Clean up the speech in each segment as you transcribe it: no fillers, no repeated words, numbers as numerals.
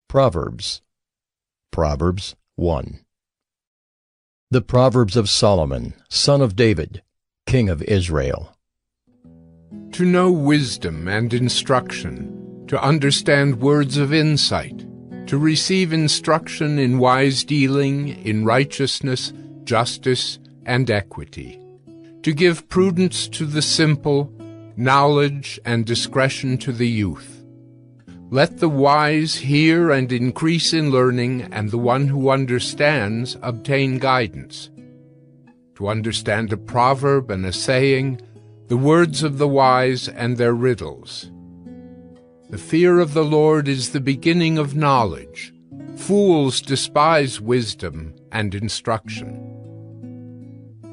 Proverbs. Proverbs 1. The Proverbs of Solomon, son of David, king of Israel. To know wisdom and instruction, to understand words of insight, to receive instruction in wise dealing, in righteousness, justice, and equity, to give prudence to the simple, knowledge and discretion to the youth. Let the wise hear and increase in learning, and the one who understands obtain guidance. To understand a proverb and a saying, the words of the wise and their riddles. The fear of the Lord is the beginning of knowledge. Fools despise wisdom and instruction.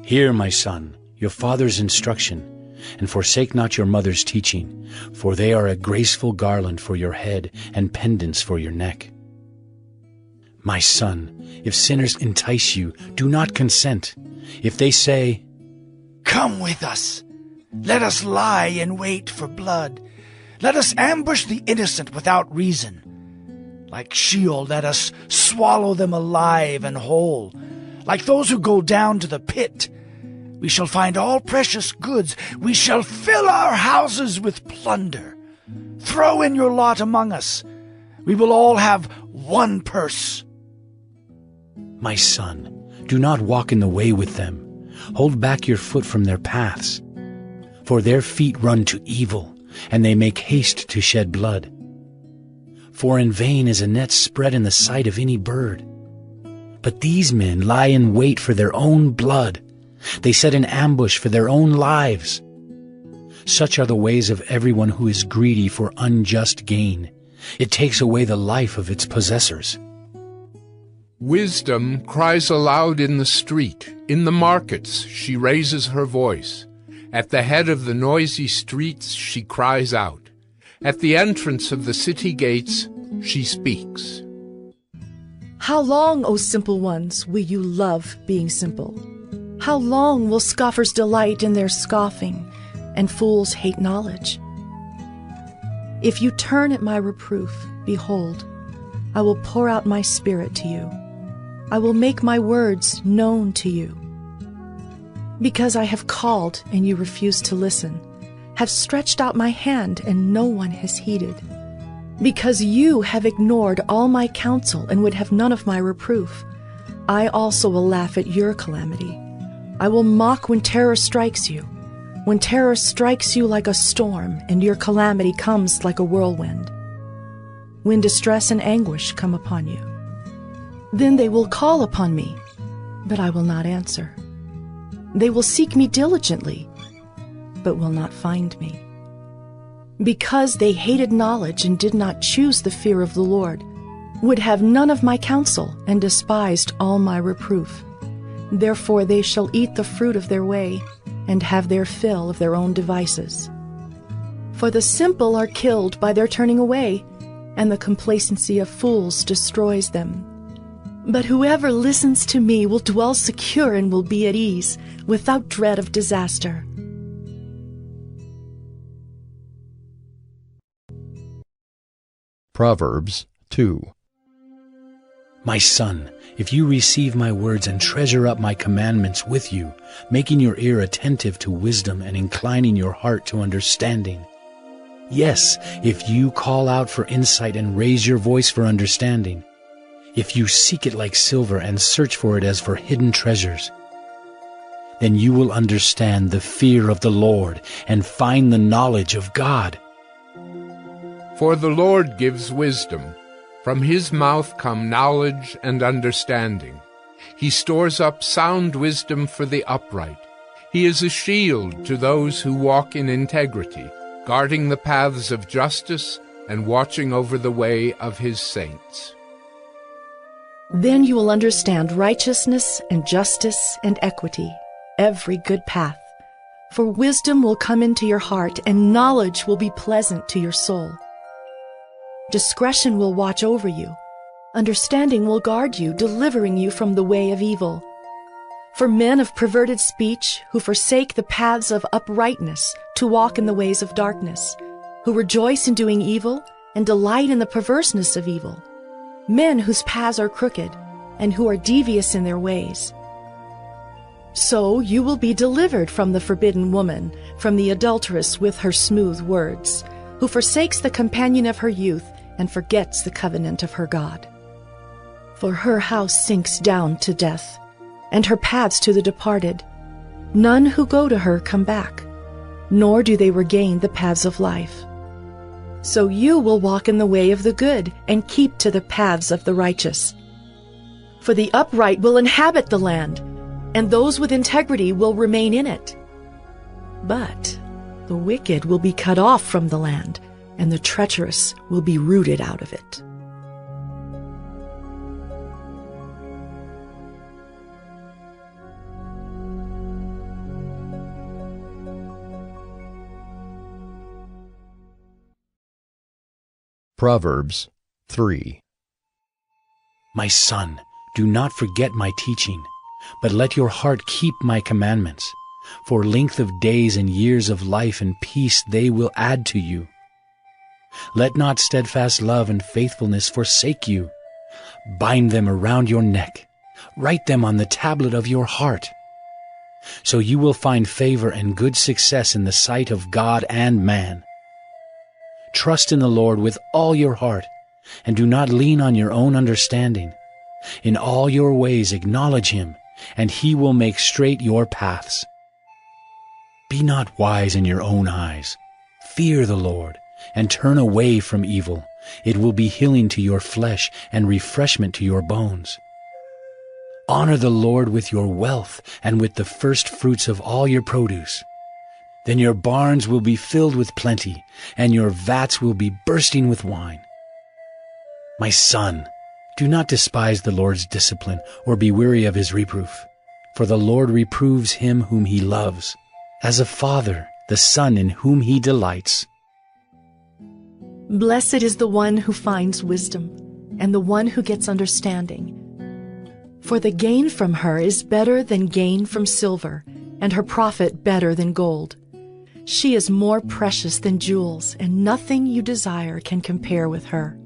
Hear, my son, your father's instruction, and forsake not your mother's teaching, for they are a graceful garland for your head and pendants for your neck. My son, if sinners entice you, do not consent. If they say, "Come with us, let us lie in wait for blood. Let us ambush the innocent without reason. Like Sheol, let us swallow them alive and whole. Like those who go down to the pit, we shall find all precious goods. We shall fill our houses with plunder. Throw in your lot among us. We will all have one purse." My son, do not walk in the way with them. Hold back your foot from their paths. For their feet run to evil, and they make haste to shed blood. For in vain is a net spread in the sight of any bird. But these men lie in wait for their own blood. They set an ambush for their own lives. Such are the ways of everyone who is greedy for unjust gain. It takes away the life of its possessors. Wisdom cries aloud in the street. In the markets she raises her voice. At the head of the noisy streets she cries out. At the entrance of the city gates she speaks. How long, O simple ones, will you love being simple? How long will scoffers delight in their scoffing, and fools hate knowledge? If you turn at my reproof, behold, I will pour out my spirit to you. I will make my words known to you. Because I have called and you refuse to listen, have stretched out my hand and no one has heeded. Because you have ignored all my counsel and would have none of my reproof, I also will laugh at your calamity. I will mock when terror strikes you, when terror strikes you like a storm and your calamity comes like a whirlwind. When distress and anguish come upon you, then they will call upon me, but I will not answer. They will seek me diligently, but will not find me. Because they hated knowledge and did not choose the fear of the Lord, would have none of my counsel and despised all my reproof. Therefore they shall eat the fruit of their way and have their fill of their own devices. For the simple are killed by their turning away, and the complacency of fools destroys them. But whoever listens to me will dwell secure and will be at ease, without dread of disaster. Proverbs 2. My son, if you receive my words and treasure up my commandments with you, making your ear attentive to wisdom and inclining your heart to understanding. Yes, if you call out for insight and raise your voice for understanding, if you seek it like silver and search for it as for hidden treasures, then you will understand the fear of the Lord and find the knowledge of God. For the Lord gives wisdom. From his mouth come knowledge and understanding. He stores up sound wisdom for the upright. He is a shield to those who walk in integrity, guarding the paths of justice and watching over the way of his saints. Then you will understand righteousness and justice and equity, every good path. For wisdom will come into your heart, and knowledge will be pleasant to your soul. Discretion will watch over you. Understanding will guard you, delivering you from the way of evil. For men of perverted speech, who forsake the paths of uprightness to walk in the ways of darkness, who rejoice in doing evil and delight in the perverseness of evil, men whose paths are crooked, and who are devious in their ways. So you will be delivered from the forbidden woman, from the adulteress with her smooth words, who forsakes the companion of her youth and forgets the covenant of her God. For her house sinks down to death, and her paths to the departed. None who go to her come back, nor do they regain the paths of life. So you will walk in the way of the good and keep to the paths of the righteous. For the upright will inhabit the land, and those with integrity will remain in it. But the wicked will be cut off from the land, and the treacherous will be rooted out of it. Proverbs 3. My son, do not forget my teaching, but let your heart keep my commandments. For length of days and years of life and peace they will add to you. Let not steadfast love and faithfulness forsake you. Bind them around your neck. Write them on the tablet of your heart. So you will find favor and good success in the sight of God and man. Trust in the Lord with all your heart, and do not lean on your own understanding. In all your ways acknowledge him, and he will make straight your paths. Be not wise in your own eyes. Fear the Lord, and turn away from evil. It will be healing to your flesh and refreshment to your bones. Honor the Lord with your wealth and with the first fruits of all your produce. Then your barns will be filled with plenty, and your vats will be bursting with wine. My son, do not despise the Lord's discipline, or be weary of his reproof. For the Lord reproves him whom he loves, as a father the son in whom he delights. Blessed is the one who finds wisdom, and the one who gets understanding. For the gain from her is better than gain from silver, and her profit better than gold. She is more precious than jewels, and nothing you desire can compare with her.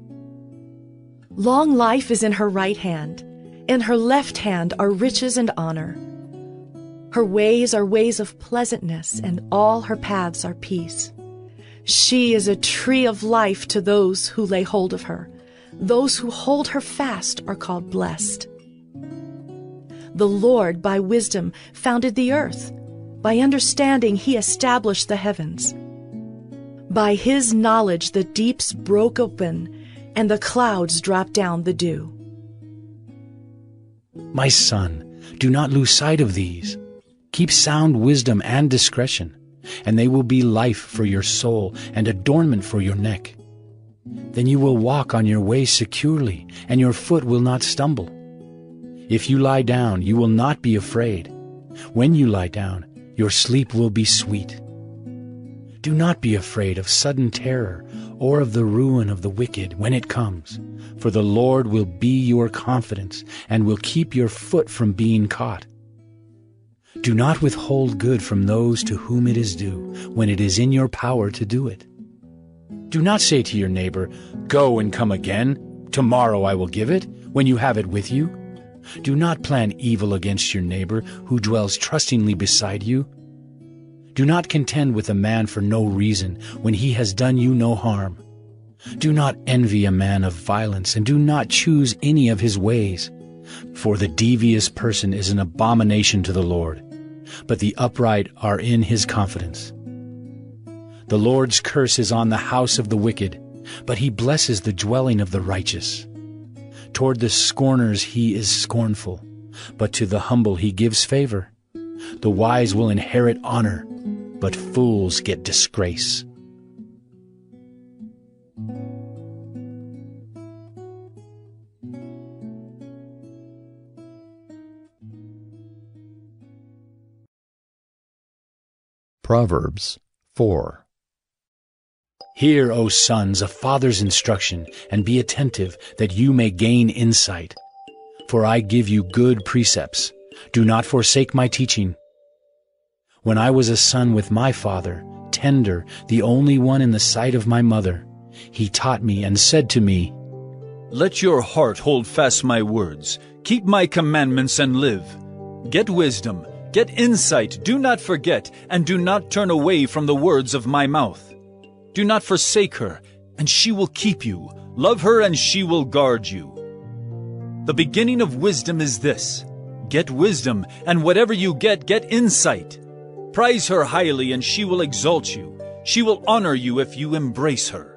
Long life is in her right hand. In her left hand are riches and honor. Her ways are ways of pleasantness, and all her paths are peace. She is a tree of life to those who lay hold of her. Those who hold her fast are called blessed. The Lord, by wisdom, founded the earth. By understanding, he established the heavens. By his knowledge, the deeps broke open, and the clouds dropped down the dew. My son, do not lose sight of these. Keep sound wisdom and discretion, and they will be life for your soul and adornment for your neck. Then you will walk on your way securely, and your foot will not stumble. If you lie down, you will not be afraid. When you lie down, your sleep will be sweet. Do not be afraid of sudden terror or of the ruin of the wicked when it comes, for the Lord will be your confidence and will keep your foot from being caught. Do not withhold good from those to whom it is due, when it is in your power to do it. Do not say to your neighbor, "Go and come again. Tomorrow I will give it," when you have it with you. Do not plan evil against your neighbor who dwells trustingly beside you. Do not contend with a man for no reason when he has done you no harm. Do not envy a man of violence, and do not choose any of his ways. For the devious person is an abomination to the Lord, but the upright are in his confidence. The Lord's curse is on the house of the wicked, but he blesses the dwelling of the righteous. Toward the scorners he is scornful, but to the humble he gives favor. The wise will inherit honor, but fools get disgrace. Proverbs 4. Hear, O sons, a father's instruction, and be attentive, that you may gain insight. For I give you good precepts. Do not forsake my teaching. When I was a son with my father, tender, the only one in the sight of my mother, he taught me and said to me, Let your heart hold fast my words. Keep my commandments and live. Get wisdom, get insight, do not forget, and do not turn away from the words of my mouth. Do not forsake her, and she will keep you. Love her, and she will guard you. The beginning of wisdom is this: get wisdom, and whatever you get insight. Prize her highly, and she will exalt you. She will honor you if you embrace her.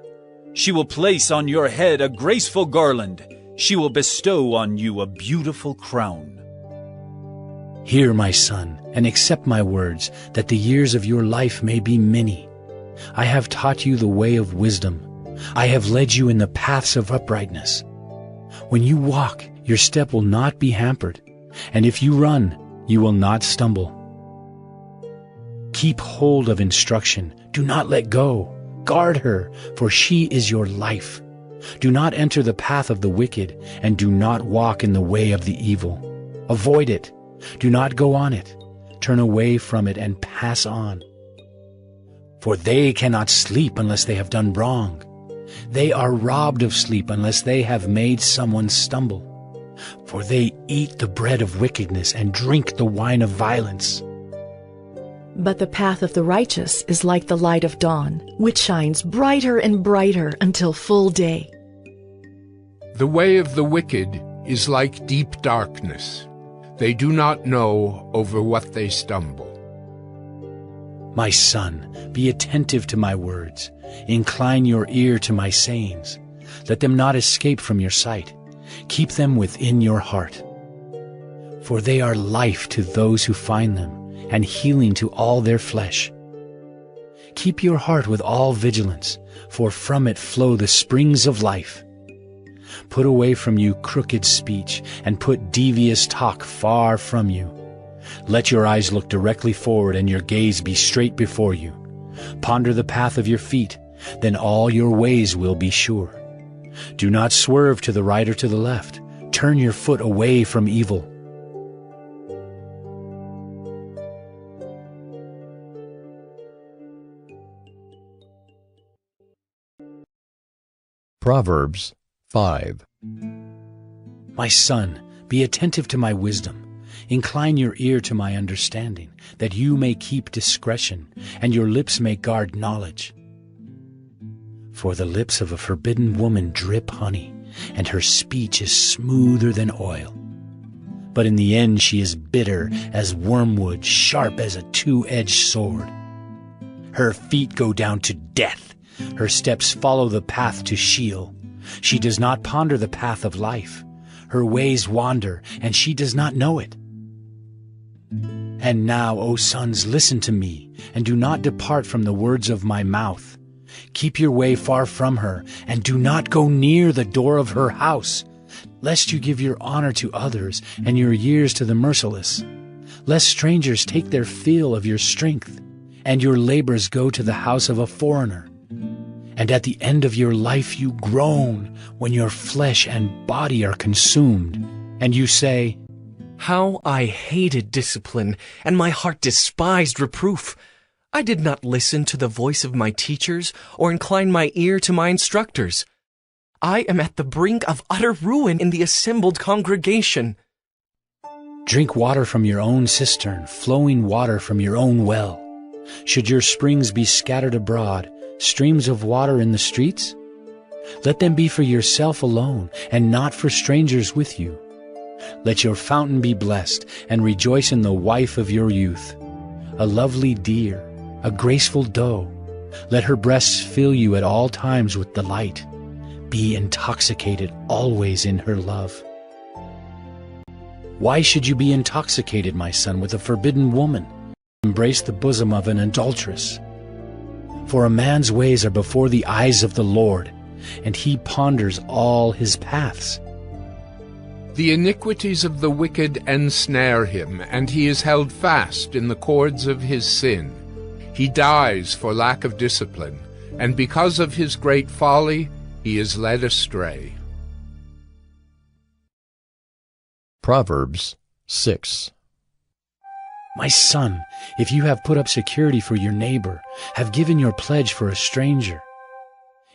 She will place on your head a graceful garland. She will bestow on you a beautiful crown. Hear, my son, and accept my words, that the years of your life may be many. I have taught you the way of wisdom. I have led you in the paths of uprightness. When you walk, your step will not be hampered, and if you run, you will not stumble. Keep hold of instruction. Do not let go. Guard her, for she is your life. Do not enter the path of the wicked, and do not walk in the way of the evil. Avoid it. Do not go on it. Turn away from it and pass on. For they cannot sleep unless they have done wrong. They are robbed of sleep unless they have made someone stumble. For they eat the bread of wickedness and drink the wine of violence. But the path of the righteous is like the light of dawn, which shines brighter and brighter until full day. The way of the wicked is like deep darkness. They do not know over what they stumble. My son, be attentive to my words. Incline your ear to my sayings. Let them not escape from your sight. Keep them within your heart. For they are life to those who find them, and healing to all their flesh. Keep your heart with all vigilance, for from it flow the springs of life. Put away from you crooked speech, and put devious talk far from you. Let your eyes look directly forward, and your gaze be straight before you. Ponder the path of your feet, then all your ways will be sure. Do not swerve to the right or to the left. Turn your foot away from evil. Proverbs 5. My son, be attentive to my wisdom. Incline your ear to my understanding, that you may keep discretion, and your lips may guard knowledge. For the lips of a forbidden woman drip honey, and her speech is smoother than oil. But in the end she is bitter as wormwood, sharp as a two-edged sword. Her feet go down to death. Her steps follow the path to Sheol. She does not ponder the path of life. Her ways wander, and she does not know it. And now, O sons, listen to me, and do not depart from the words of my mouth. Keep your way far from her, and do not go near the door of her house, lest you give your honor to others, and your years to the merciless. Lest strangers take their fill of your strength, and your labors go to the house of a foreigner. And at the end of your life you groan, when your flesh and body are consumed, and you say, How I hated discipline, and my heart despised reproof. I did not listen to the voice of my teachers, or incline my ear to my instructors. I am at the brink of utter ruin in the assembled congregation. Drink water from your own cistern, flowing water from your own well. Should your springs be scattered abroad, streams of water in the streets? Let them be for yourself alone, and not for strangers with you. Let your fountain be blessed, and rejoice in the wife of your youth. A lovely deer, a graceful doe. Let her breasts fill you at all times with delight. Be intoxicated always in her love. Why should you be intoxicated, my son, with a forbidden woman? Embrace the bosom of an adulteress. For a man's ways are before the eyes of the Lord, and he ponders all his paths. The iniquities of the wicked ensnare him, and he is held fast in the cords of his sin. He dies for lack of discipline, and because of his great folly he is led astray. Proverbs 6. My son, if you have put up security for your neighbor, have given your pledge for a stranger,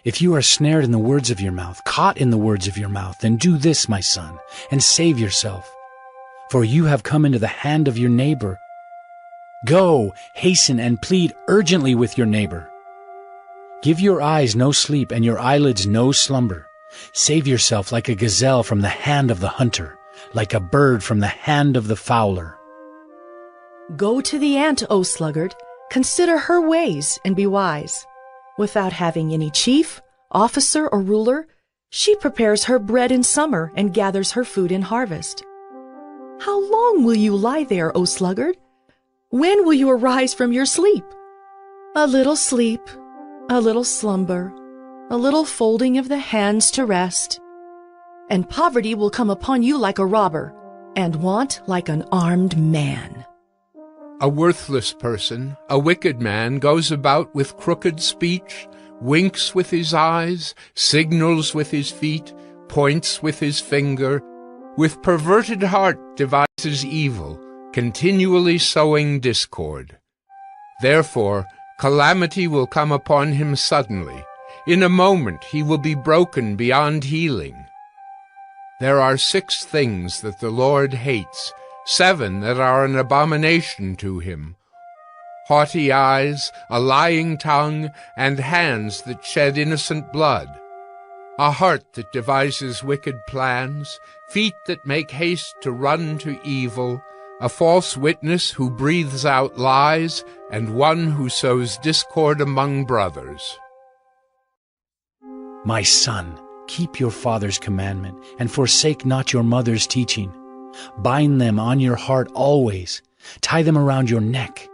If you are snared in the words of your mouth, caught in the words of your mouth, then do this, my son, and save yourself. For you have come into the hand of your neighbor. Go, hasten and plead urgently with your neighbor. Give your eyes no sleep and your eyelids no slumber. Save yourself like a gazelle from the hand of the hunter, like a bird from the hand of the fowler. Go to the ant, O sluggard, consider her ways and be wise. Without having any chief, officer, or ruler, she prepares her bread in summer and gathers her food in harvest. How long will you lie there, O sluggard? When will you arise from your sleep? A little sleep, a little slumber, a little folding of the hands to rest. And poverty will come upon you like a robber, and want like an armed man. A worthless person, a wicked man, goes about with crooked speech, winks with his eyes, signals with his feet, points with his finger, with perverted heart devises evil, continually sowing discord. Therefore, calamity will come upon him suddenly. In a moment he will be broken beyond healing. There are 6 things that the Lord hates, 7 that are an abomination to him: haughty eyes, a lying tongue, and hands that shed innocent blood, a heart that devises wicked plans, feet that make haste to run to evil, a false witness who breathes out lies, and one who sows discord among brothers. My son, keep your father's commandment, and forsake not your mother's teaching. Bind them on your heart always. Tie them around your neck.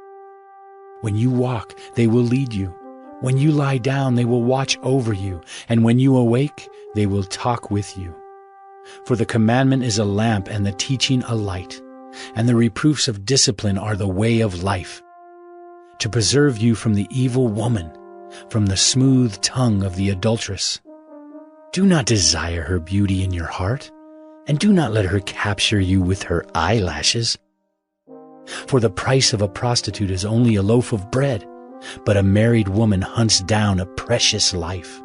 When you walk, they will lead you. When you lie down, they will watch over you. And when you awake, they will talk with you. For the commandment is a lamp and the teaching a light. And the reproofs of discipline are the way of life, to preserve you from the evil woman, from the smooth tongue of the adulteress. Do not desire her beauty in your heart, and do not let her capture you with her eyelashes. For the price of a prostitute is only a loaf of bread, but a married woman hunts down a precious life.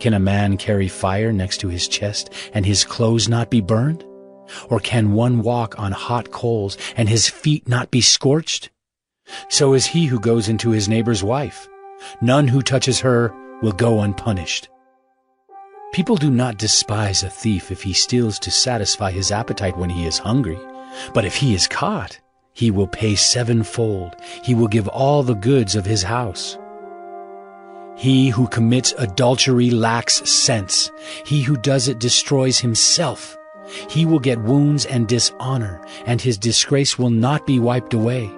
Can a man carry fire next to his chest and his clothes not be burned? Or can one walk on hot coals and his feet not be scorched? So is he who goes into his neighbor's wife. None who touches her will go unpunished. People do not despise a thief if he steals to satisfy his appetite when he is hungry. But if he is caught, he will pay 7-fold. He will give all the goods of his house. He who commits adultery lacks sense. He who does it destroys himself. He will get wounds and dishonor, and his disgrace will not be wiped away.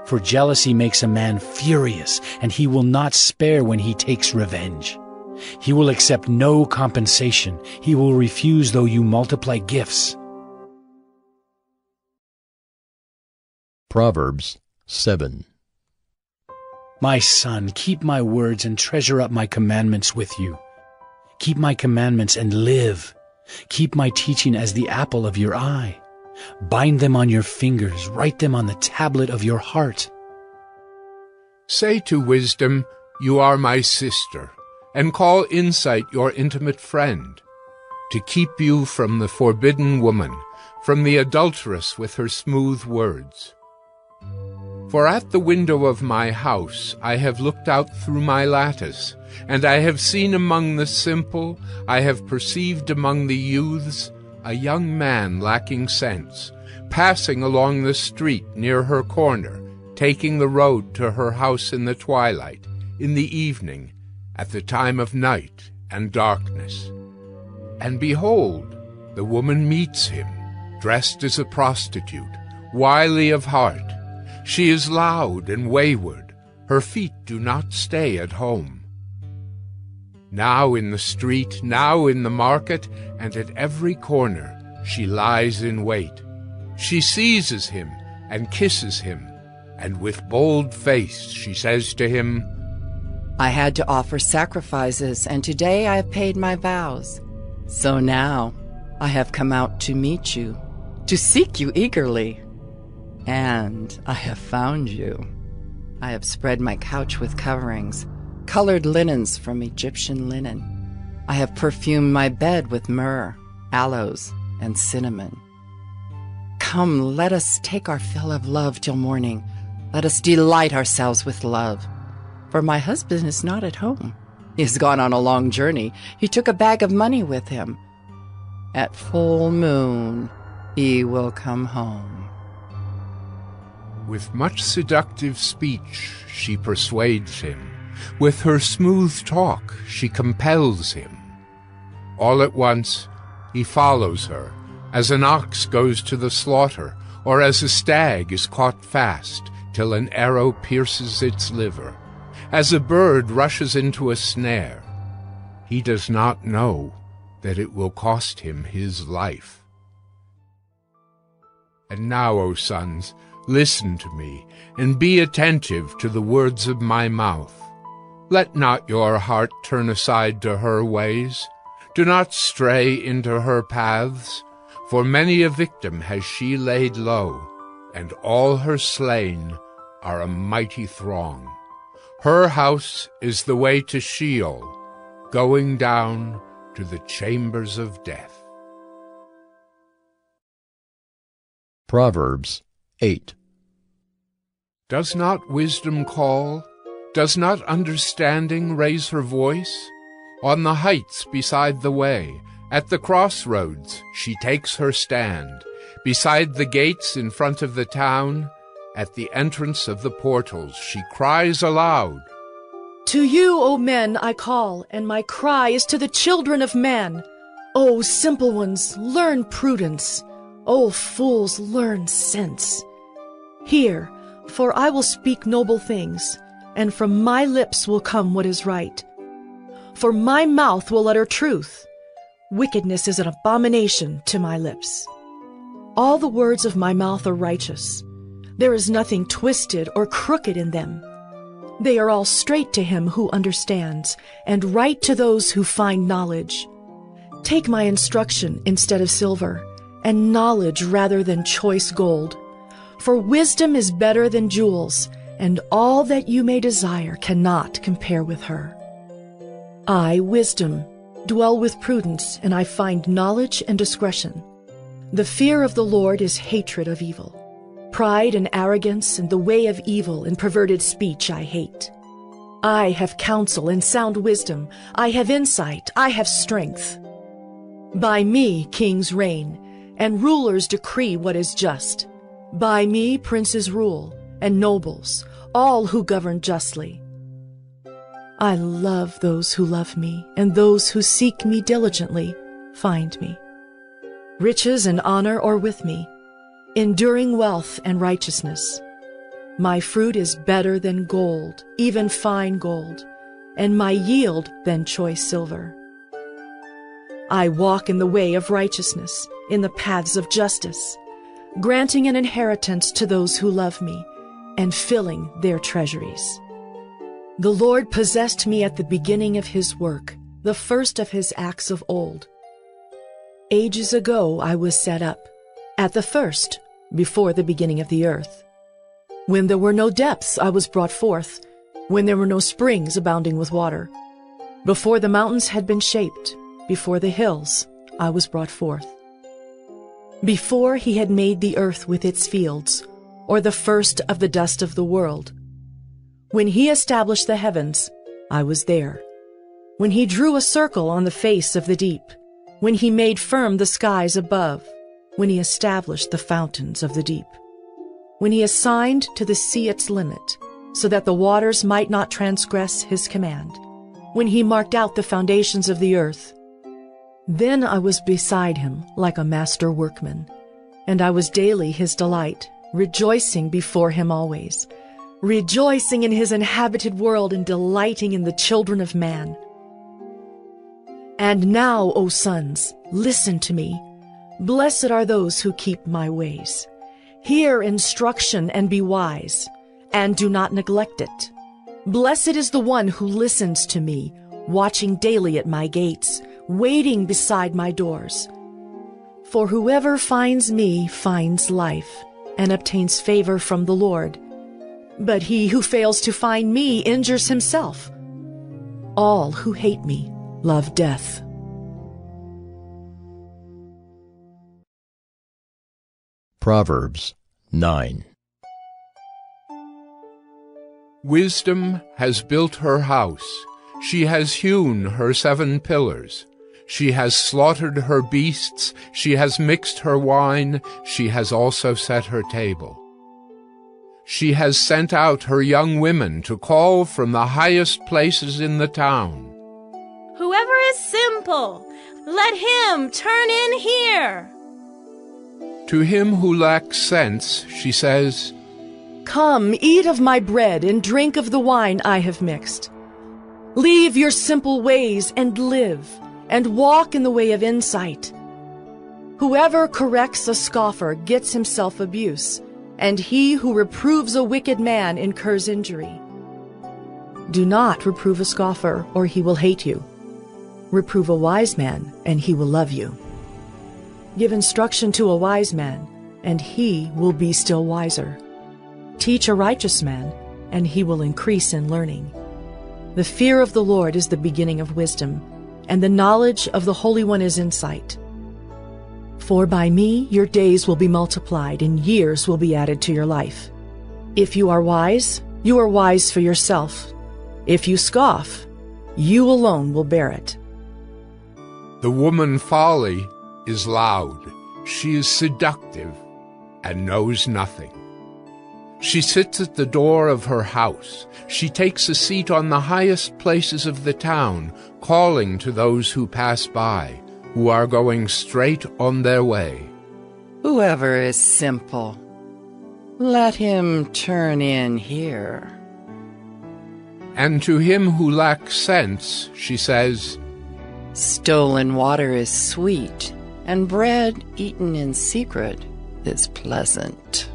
For jealousy makes a man furious, and he will not spare when he takes revenge. He will accept no compensation. He will refuse though you multiply gifts. Proverbs 7. My son, keep my words and treasure up my commandments with you. Keep my commandments and live. Keep my teaching as the apple of your eye. Bind them on your fingers, write them on the tablet of your heart. Say to wisdom, "You are my sister," and call insight your intimate friend, to keep you from the forbidden woman, from the adulteress with her smooth words. For at the window of my house I have looked out through my lattice, and I have seen among the simple, I have perceived among the youths, a young man lacking sense, passing along the street near her corner, taking the road to her house in the twilight, in the evening, at the time of night and darkness. And behold, the woman meets him, dressed as a prostitute, wily of heart. She is loud and wayward. Her feet do not stay at home. Now in the street, now in the market, and at every corner, she lies in wait. She seizes him and kisses him, and with bold face she says to him, I had to offer sacrifices, and today I have paid my vows. So now I have come out to meet you, to seek you eagerly. And I have found you. I have spread my couch with coverings. colored linens from Egyptian linen. I have perfumed my bed with myrrh, aloes, and cinnamon. Come, let us take our fill of love till morning. Let us delight ourselves with love. For my husband is not at home. He has gone on a long journey. He took a bag of money with him. At full moon, he will come home. With much seductive speech she persuades him. With her smooth talk she compels him. All at once he follows her, as an ox goes to the slaughter, or as a stag is caught fast, till an arrow pierces its liver, as a bird rushes into a snare. He does not know that it will cost him his life. And now, O sons, listen to me, and be attentive to the words of my mouth. Let not your heart turn aside to her ways. Do not stray into her paths, for many a victim has she laid low, and all her slain are a mighty throng. Her house is the way to Sheol, going down to the chambers of death. Proverbs 8. Does not wisdom call? Does not understanding raise her voice? On the heights beside the way, at the crossroads, she takes her stand. Beside the gates in front of the town, at the entrance of the portals, she cries aloud. To you, O men, I call, and my cry is to the children of men. O simple ones, learn prudence. O fools, learn sense. Hear, for I will speak noble things, and from my lips will come what is right. For my mouth will utter truth. Wickedness is an abomination to my lips. All the words of my mouth are righteous. There is nothing twisted or crooked in them. They are all straight to him who understands, and right to those who find knowledge. Take my instruction instead of silver, and knowledge rather than choice gold. For wisdom is better than jewels, and all that you may desire cannot compare with her. I, wisdom, dwell with prudence, and I find knowledge and discretion. The fear of the Lord is hatred of evil. Pride and arrogance and the way of evil and perverted speech I hate. I have counsel and sound wisdom. I have insight. I have strength. By me kings reign, and rulers decree what is just. By me princes rule, and nobles, all who govern justly. I love those who love me, and those who seek me diligently find me. Riches and honor are with me, enduring wealth and righteousness. My fruit is better than gold, even fine gold, and my yield than choice silver. I walk in the way of righteousness, in the paths of justice, granting an inheritance to those who love me, and filling their treasuries. The Lord possessed me at the beginning of his work, the first of his acts of old. Ages ago I was set up, at the first, before the beginning of the earth. When there were no depths I was brought forth, when there were no springs abounding with water. Before the mountains had been shaped, before the hills I was brought forth. Before he had made the earth with its fields, or the first of the dust of the world. When he established the heavens, I was there. When he drew a circle on the face of the deep, when he made firm the skies above, when he established the fountains of the deep, when he assigned to the sea its limit, so that the waters might not transgress his command, when he marked out the foundations of the earth. Then I was beside him like a master workman, and I was daily his delight, rejoicing before him always, rejoicing in his inhabited world and delighting in the children of man. And now, O sons, listen to me. Blessed are those who keep my ways. Hear instruction and be wise, and do not neglect it. Blessed is the one who listens to me, watching daily at my gates, waiting beside my doors. For whoever finds me finds life, and obtains favor from the Lord. But he who fails to find me injures himself. All who hate me love death. Proverbs 9. Wisdom has built her house. She has hewn her 7 pillars. She has slaughtered her beasts. She has mixed her wine. She has also set her table. She has sent out her young women to call from the highest places in the town. Whoever is simple, let him turn in here. To him who lacks sense, she says, Come, eat of my bread and drink of the wine I have mixed. Leave your simple ways and live, and walk in the way of insight. Whoever corrects a scoffer gets himself abuse, and he who reproves a wicked man incurs injury. Do not reprove a scoffer, or he will hate you. Reprove a wise man, and he will love you. Give instruction to a wise man, and he will be still wiser. Teach a righteous man, and he will increase in learning. The fear of the Lord is the beginning of wisdom, and the knowledge of the Holy One is insight. For by me your days will be multiplied, and years will be added to your life. If you are wise for yourself. If you scoff, you alone will bear it. The woman folly is loud. She is seductive and knows nothing. She sits at the door of her house. She takes a seat on the highest places of the town, calling to those who pass by, who are going straight on their way. Whoever is simple, let him turn in here. And to him who lacks sense, she says, Stolen water is sweet, and bread eaten in secret is pleasant.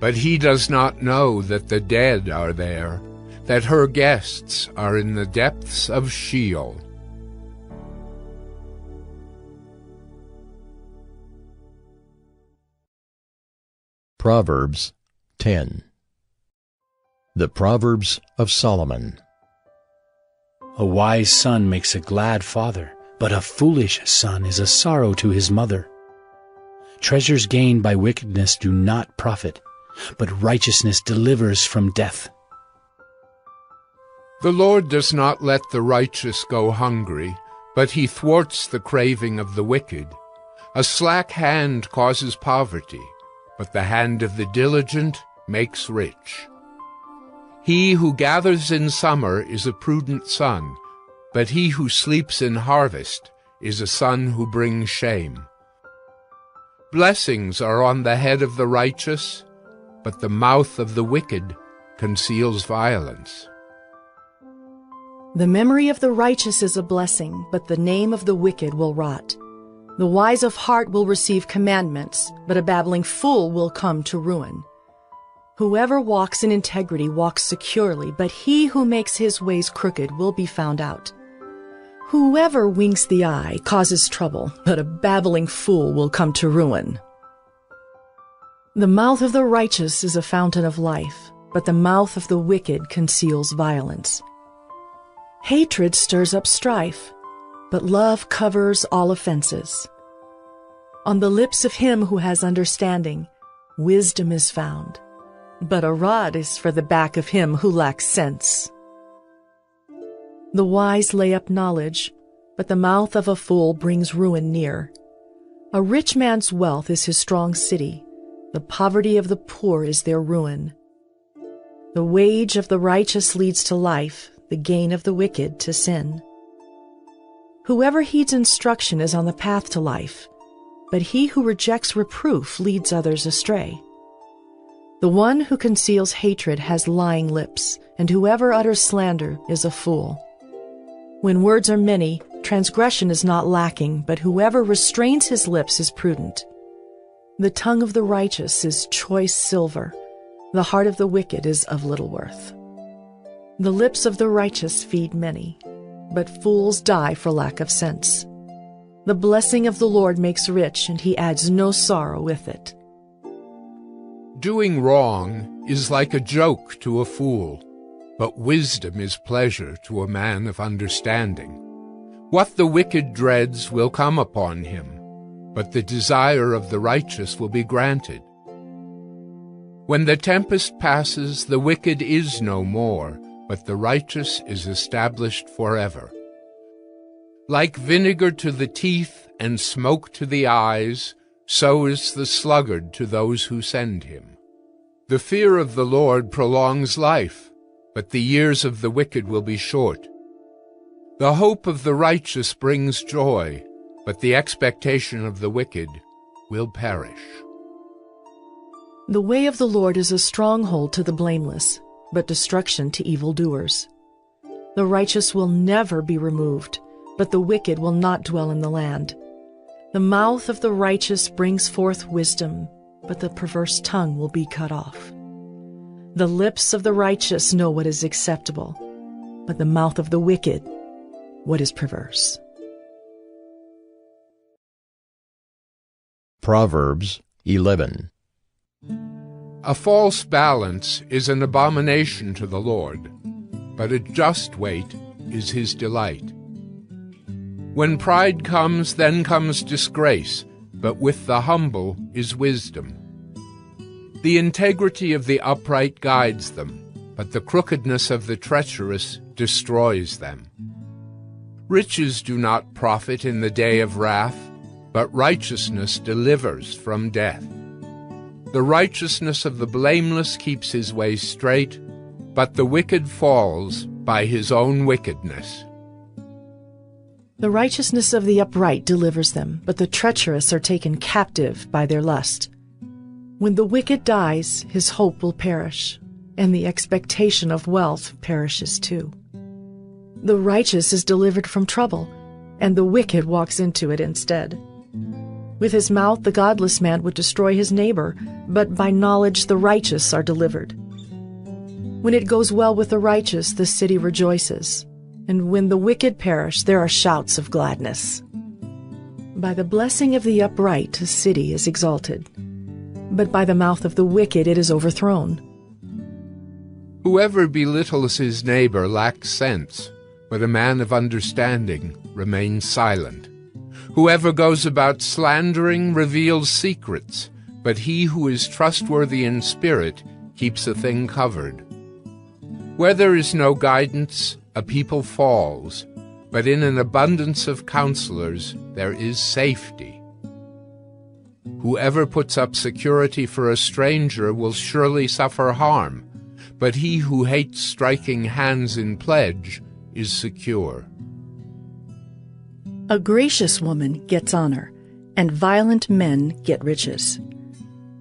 But he does not know that the dead are there, that her guests are in the depths of Sheol. Proverbs 10. The Proverbs of Solomon. A wise son makes a glad father, but a foolish son is a sorrow to his mother. Treasures gained by wickedness do not profit, but righteousness delivers from death. The Lord does not let the righteous go hungry, but he thwarts the craving of the wicked. A slack hand causes poverty, but the hand of the diligent makes rich. He who gathers in summer is a prudent son, but he who sleeps in harvest is a son who brings shame. Blessings are on the head of the righteous, but the mouth of the wicked conceals violence. The memory of the righteous is a blessing, but the name of the wicked will rot. The wise of heart will receive commandments, but a babbling fool will come to ruin. Whoever walks in integrity walks securely, but he who makes his ways crooked will be found out. Whoever winks the eye causes trouble, but a babbling fool will come to ruin. The mouth of the righteous is a fountain of life, but the mouth of the wicked conceals violence. Hatred stirs up strife, but love covers all offenses. On the lips of him who has understanding, wisdom is found, but a rod is for the back of him who lacks sense. The wise lay up knowledge, but the mouth of a fool brings ruin near. A rich man's wealth is his strong city. The poverty of the poor is their ruin. The wage of the righteous leads to life, the gain of the wicked to sin. Whoever heeds instruction is on the path to life, but he who rejects reproof leads others astray. The one who conceals hatred has lying lips, and whoever utters slander is a fool. When words are many, transgression is not lacking, but whoever restrains his lips is prudent. The tongue of the righteous is choice silver. The heart of the wicked is of little worth. The lips of the righteous feed many, but fools die for lack of sense. The blessing of the Lord makes rich, and he adds no sorrow with it. Doing wrong is like a joke to a fool, but wisdom is pleasure to a man of understanding. What the wicked dreads will come upon him, but the desire of the righteous will be granted. When the tempest passes, the wicked is no more, but the righteous is established forever. Like vinegar to the teeth and smoke to the eyes, so is the sluggard to those who send him. The fear of the Lord prolongs life, but the years of the wicked will be short. The hope of the righteous brings joy, but the expectation of the wicked will perish. The way of the Lord is a stronghold to the blameless, but destruction to evildoers. The righteous will never be removed, but the wicked will not dwell in the land. The mouth of the righteous brings forth wisdom, but the perverse tongue will be cut off. The lips of the righteous know what is acceptable, but the mouth of the wicked what is perverse. Proverbs 11. A false balance is an abomination to the Lord, but a just weight is his delight. When pride comes, then comes disgrace, but with the humble is wisdom. The integrity of the upright guides them, but the crookedness of the treacherous destroys them. Riches do not profit in the day of wrath, but righteousness delivers from death. The righteousness of the blameless keeps his way straight, but the wicked falls by his own wickedness. The righteousness of the upright delivers them, but the treacherous are taken captive by their lust. When the wicked dies, his hope will perish, and the expectation of wealth perishes too. The righteous is delivered from trouble, and the wicked walks into it instead. With his mouth the godless man would destroy his neighbor, but by knowledge the righteous are delivered. When it goes well with the righteous, the city rejoices, and when the wicked perish, there are shouts of gladness. By the blessing of the upright a city is exalted, but by the mouth of the wicked it is overthrown. Whoever belittles his neighbor lacks sense, but a man of understanding remains silent. Whoever goes about slandering reveals secrets, but he who is trustworthy in spirit keeps a thing covered. Where there is no guidance, a people falls, but in an abundance of counselors there is safety. Whoever puts up security for a stranger will surely suffer harm, but he who hates striking hands in pledge is secure. A gracious woman gets honor, and violent men get riches.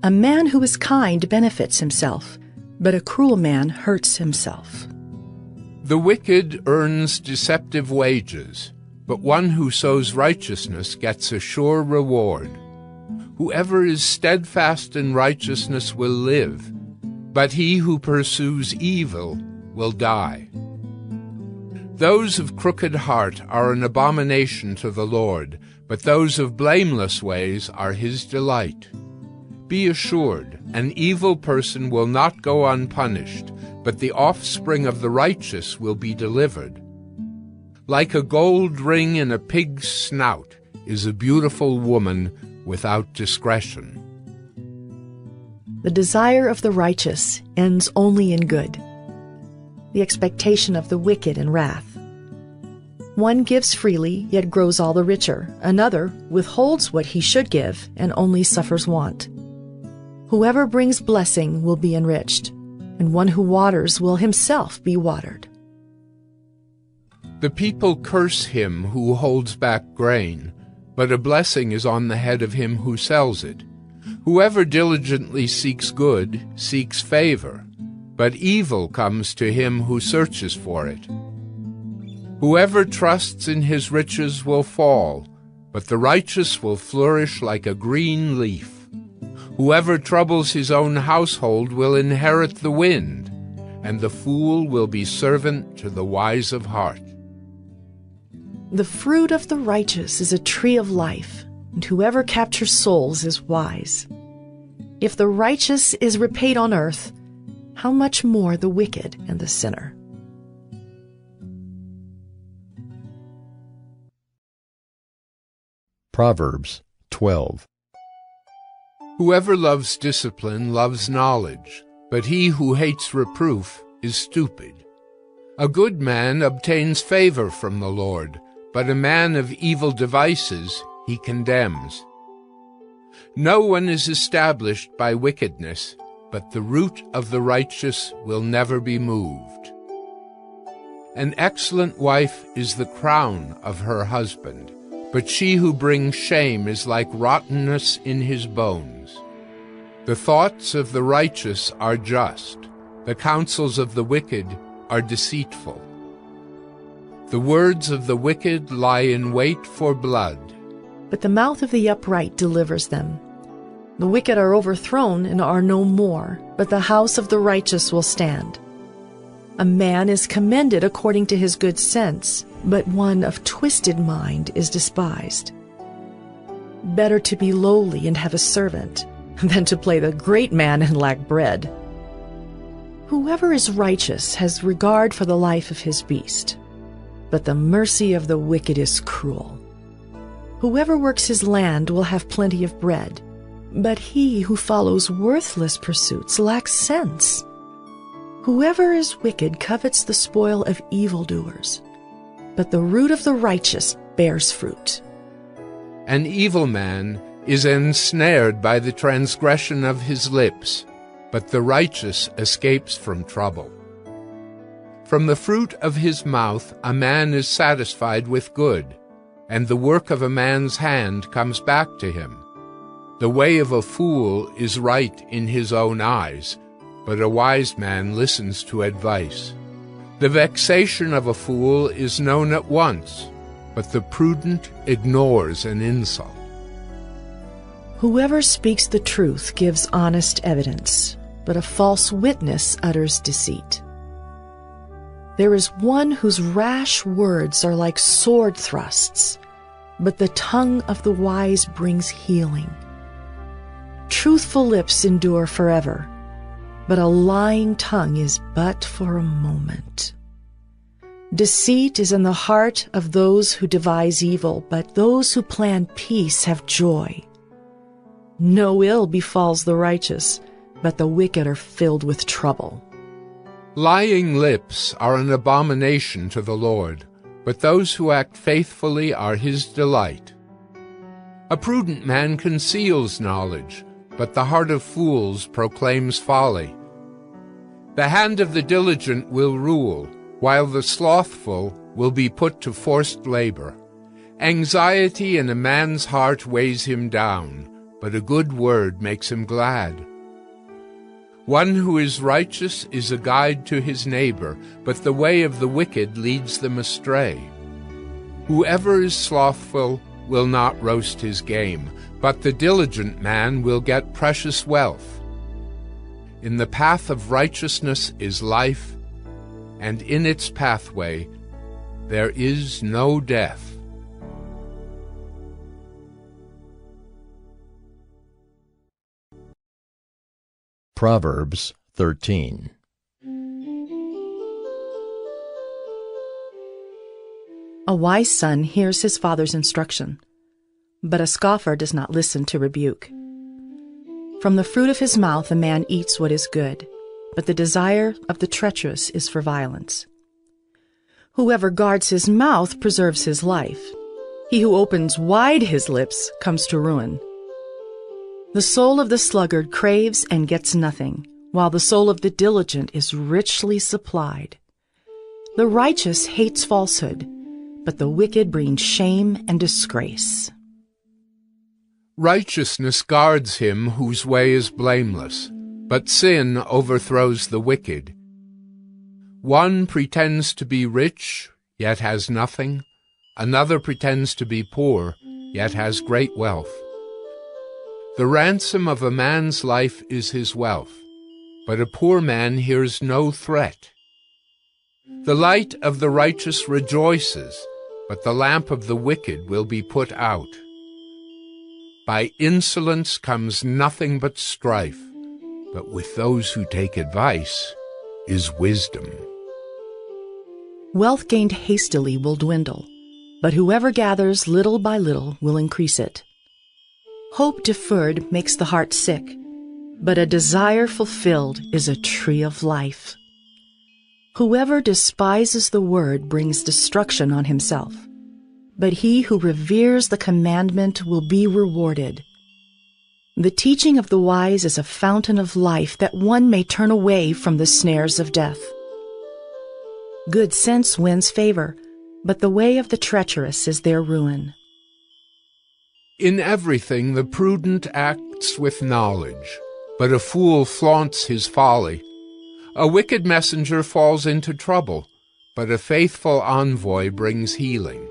A man who is kind benefits himself, but a cruel man hurts himself. The wicked earns deceptive wages, but one who sows righteousness gets a sure reward. Whoever is steadfast in righteousness will live, but he who pursues evil will die. Those of crooked heart are an abomination to the Lord, but those of blameless ways are his delight. Be assured, an evil person will not go unpunished, but the offspring of the righteous will be delivered. Like a gold ring in a pig's snout is a beautiful woman without discretion. The desire of the righteous ends only in good, the expectation of the wicked in wrath. One gives freely, yet grows all the richer. Another withholds what he should give, and only suffers want. Whoever brings blessing will be enriched, and one who waters will himself be watered. The people curse him who holds back grain, but a blessing is on the head of him who sells it. Whoever diligently seeks good seeks favor, but evil comes to him who searches for it. Whoever trusts in his riches will fall, but the righteous will flourish like a green leaf. Whoever troubles his own household will inherit the wind, and the fool will be servant to the wise of heart. The fruit of the righteous is a tree of life, and whoever captures souls is wise. If the righteous is repaid on earth, how much more the wicked and the sinner? Proverbs 12. Whoever loves discipline loves knowledge, but he who hates reproof is stupid. A good man obtains favor from the Lord, but a man of evil devices he condemns. No one is established by wickedness, but the root of the righteous will never be moved. An excellent wife is the crown of her husband, but she who brings shame is like rottenness in his bones. The thoughts of the righteous are just, the counsels of the wicked are deceitful. The words of the wicked lie in wait for blood, but the mouth of the upright delivers them. The wicked are overthrown and are no more, but the house of the righteous will stand. A man is commended according to his good sense, but one of twisted mind is despised. Better to be lowly and have a servant than to play the great man and lack bread. Whoever is righteous has regard for the life of his beast, but the mercy of the wicked is cruel. Whoever works his land will have plenty of bread, but he who follows worthless pursuits lacks sense. Whoever is wicked covets the spoil of evildoers, but the root of the righteous bears fruit. An evil man is ensnared by the transgression of his lips, but the righteous escapes from trouble. From the fruit of his mouth a man is satisfied with good, and the work of a man's hand comes back to him. The way of a fool is right in his own eyes, but a wise man listens to advice. The vexation of a fool is known at once, but the prudent ignores an insult. Whoever speaks the truth gives honest evidence, but a false witness utters deceit. There is one whose rash words are like sword thrusts, but the tongue of the wise brings healing. Truthful lips endure forever, but a lying tongue is but for a moment. Deceit is in the heart of those who devise evil, but those who plan peace have joy. No ill befalls the righteous, but the wicked are filled with trouble. Lying lips are an abomination to the Lord, but those who act faithfully are his delight. A prudent man conceals knowledge, but the heart of fools proclaims folly. The hand of the diligent will rule, while the slothful will be put to forced labor. Anxiety in a man's heart weighs him down, but a good word makes him glad. One who is righteous is a guide to his neighbor, but the way of the wicked leads them astray. Whoever is slothful will not roast his game, but the diligent man will get precious wealth. In the path of righteousness is life, and in its pathway there is no death. Proverbs 13. A wise son hears his father's instruction, but a scoffer does not listen to rebuke. From the fruit of his mouth a man eats what is good, but the desire of the treacherous is for violence. Whoever guards his mouth preserves his life. He who opens wide his lips comes to ruin. The soul of the sluggard craves and gets nothing, while the soul of the diligent is richly supplied. The righteous hates falsehood, but the wicked bring shame and disgrace. Righteousness guards him whose way is blameless, but sin overthrows the wicked. One pretends to be rich, yet has nothing. Another pretends to be poor, yet has great wealth. The ransom of a man's life is his wealth, but a poor man hears no threat. The light of the righteous rejoices, but the lamp of the wicked will be put out. By insolence comes nothing but strife, but with those who take advice is wisdom. Wealth gained hastily will dwindle, but whoever gathers little by little will increase it. Hope deferred makes the heart sick, but a desire fulfilled is a tree of life. Whoever despises the word brings destruction on himself, but he who reveres the commandment will be rewarded. The teaching of the wise is a fountain of life, that one may turn away from the snares of death. Good sense wins favor, but the way of the treacherous is their ruin. In everything the prudent acts with knowledge, but a fool flaunts his folly. A wicked messenger falls into trouble, but a faithful envoy brings healing.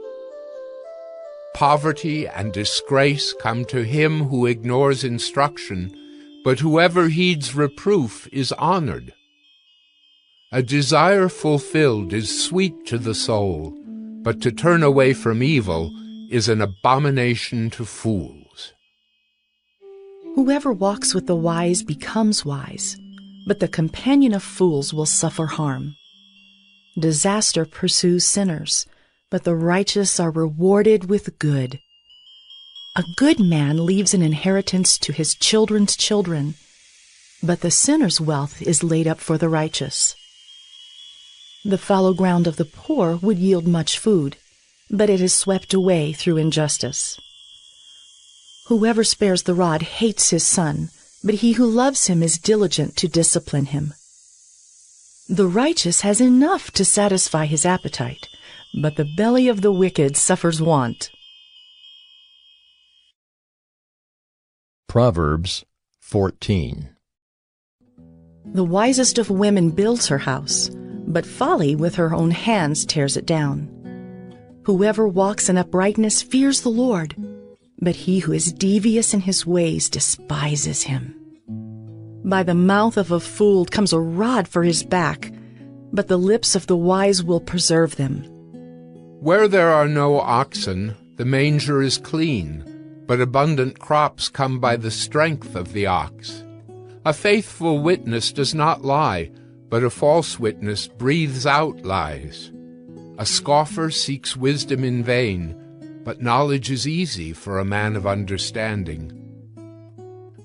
Poverty and disgrace come to him who ignores instruction, but whoever heeds reproof is honored. A desire fulfilled is sweet to the soul, but to turn away from evil is an abomination to fools. Whoever walks with the wise becomes wise, but the companion of fools will suffer harm. Disaster pursues sinners, but the righteous are rewarded with good. A good man leaves an inheritance to his children's children, but the sinner's wealth is laid up for the righteous. The fallow ground of the poor would yield much food, but it is swept away through injustice. Whoever spares the rod hates his son, but he who loves him is diligent to discipline him. The righteous has enough to satisfy his appetite, but the belly of the wicked suffers want. Proverbs 14. The wisest of women builds her house, but folly with her own hands tears it down. Whoever walks in uprightness fears the Lord, but he who is devious in his ways despises him. By the mouth of a fool comes a rod for his back, but the lips of the wise will preserve them. Where there are no oxen, the manger is clean, but abundant crops come by the strength of the ox. A faithful witness does not lie, but a false witness breathes out lies. A scoffer seeks wisdom in vain, but knowledge is easy for a man of understanding.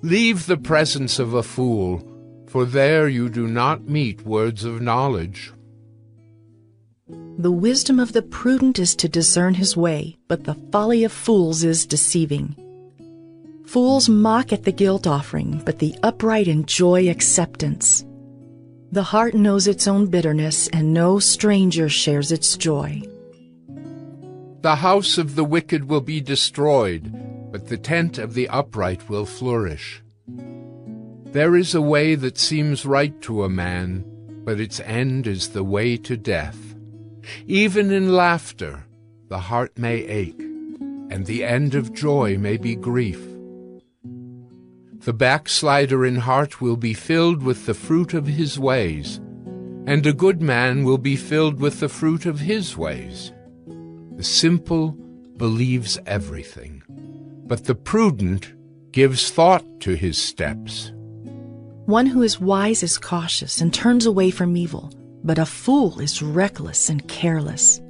Leave the presence of a fool, for there you do not meet words of knowledge. The wisdom of the prudent is to discern his way, but the folly of fools is deceiving. Fools mock at the guilt offering, but the upright enjoy acceptance. The heart knows its own bitterness, and no stranger shares its joy. The house of the wicked will be destroyed, but the tent of the upright will flourish. There is a way that seems right to a man, but its end is the way to death. Even in laughter, the heart may ache, and the end of joy may be grief. The backslider in heart will be filled with the fruit of his ways, and a good man will be filled with the fruit of his ways. The simple believes everything, but the prudent gives thought to his steps. One who is wise is cautious and turns away from evil, but a fool is reckless and careless.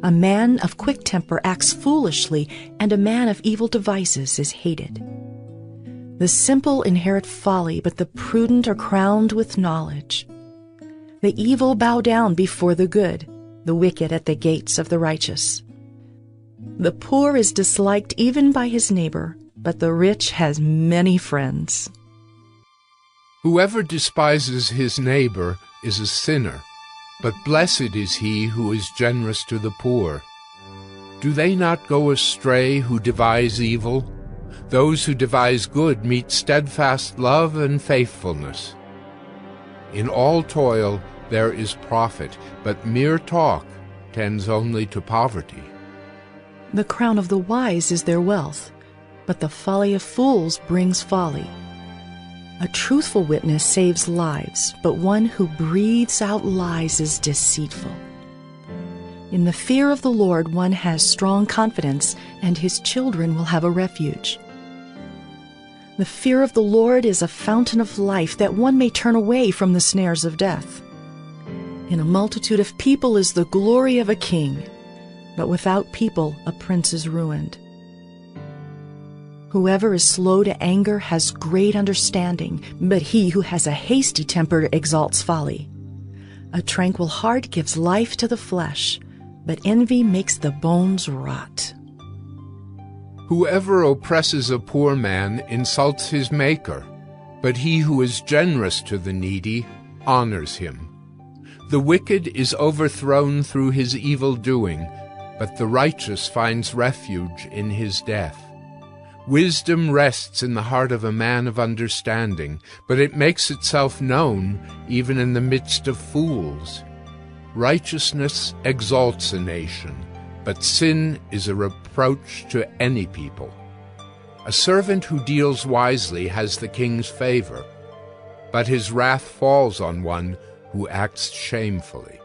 A man of quick temper acts foolishly, and a man of evil devices is hated. The simple inherit folly, but the prudent are crowned with knowledge. The evil bow down before the good, the wicked at the gates of the righteous. The poor is disliked even by his neighbor, but the rich has many friends. Whoever despises his neighbor is a sinner, but blessed is he who is generous to the poor. Do they not go astray who devise evil? Those who devise good meet steadfast love and faithfulness. In all toil there is profit, but mere talk tends only to poverty. The crown of the wise is their wealth, but the folly of fools brings folly. A truthful witness saves lives, but one who breathes out lies is deceitful. In the fear of the Lord one has strong confidence, and his children will have a refuge. The fear of the Lord is a fountain of life, that one may turn away from the snares of death. In a multitude of people is the glory of a king, but without people a prince is ruined. Whoever is slow to anger has great understanding, but he who has a hasty temper exalts folly. A tranquil heart gives life to the flesh, but envy makes the bones rot. Whoever oppresses a poor man insults his Maker, but he who is generous to the needy honors him. The wicked is overthrown through his evil doing, but the righteous finds refuge in his death. Wisdom rests in the heart of a man of understanding, but it makes itself known even in the midst of fools. Righteousness exalts a nation, but sin is a reproach to any people. A servant who deals wisely has the king's favor, but his wrath falls on one who acts shamefully.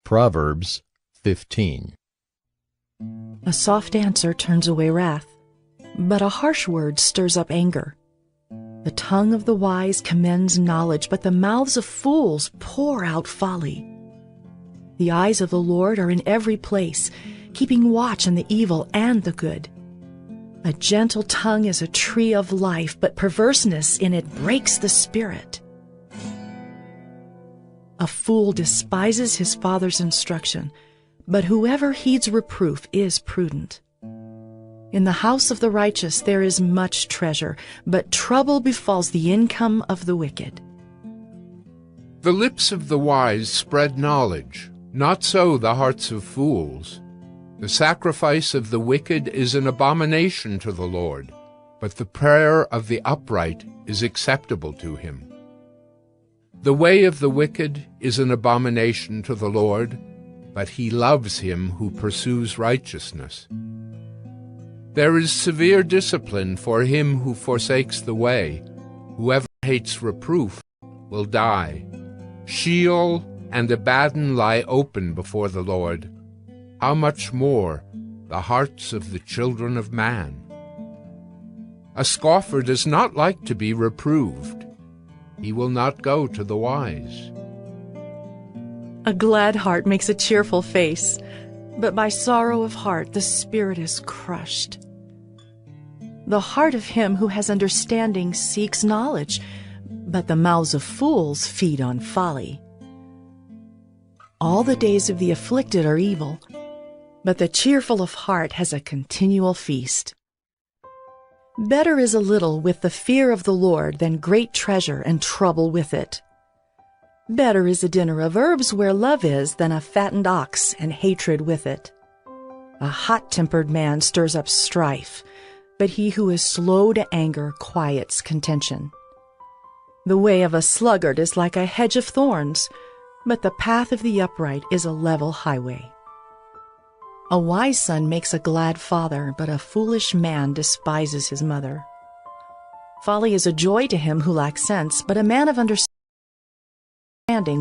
Proverbs 15. A soft answer turns away wrath, but a harsh word stirs up anger. The tongue of the wise commends knowledge, but the mouths of fools pour out folly. The eyes of the Lord are in every place, keeping watch on the evil and the good. A gentle tongue is a tree of life, but perverseness in it breaks the spirit. A fool despises his father's instruction, but whoever heeds reproof is prudent. In the house of the righteous there is much treasure, but trouble befalls the income of the wicked. The lips of the wise spread knowledge, not so the hearts of fools. The sacrifice of the wicked is an abomination to the Lord, but the prayer of the upright is acceptable to him. The way of the wicked is an abomination to the Lord, but he loves him who pursues righteousness. There is severe discipline for him who forsakes the way. Whoever hates reproof will die. Sheol and Abaddon lie open before the Lord. How much more the hearts of the children of man? A scoffer does not like to be reproved. He will not go to the wise. A glad heart makes a cheerful face, but by sorrow of heart the spirit is crushed. The heart of him who has understanding seeks knowledge, but the mouths of fools feed on folly. All the days of the afflicted are evil, but the cheerful of heart has a continual feast. Better is a little with the fear of the Lord than great treasure and trouble with it. Better is a dinner of herbs where love is than a fattened ox and hatred with it. A hot-tempered man stirs up strife, but he who is slow to anger quiets contention. The way of a sluggard is like a hedge of thorns, but the path of the upright is a level highway. A wise son makes a glad father, but a foolish man despises his mother. Folly is a joy to him who lacks sense, but a man of understanding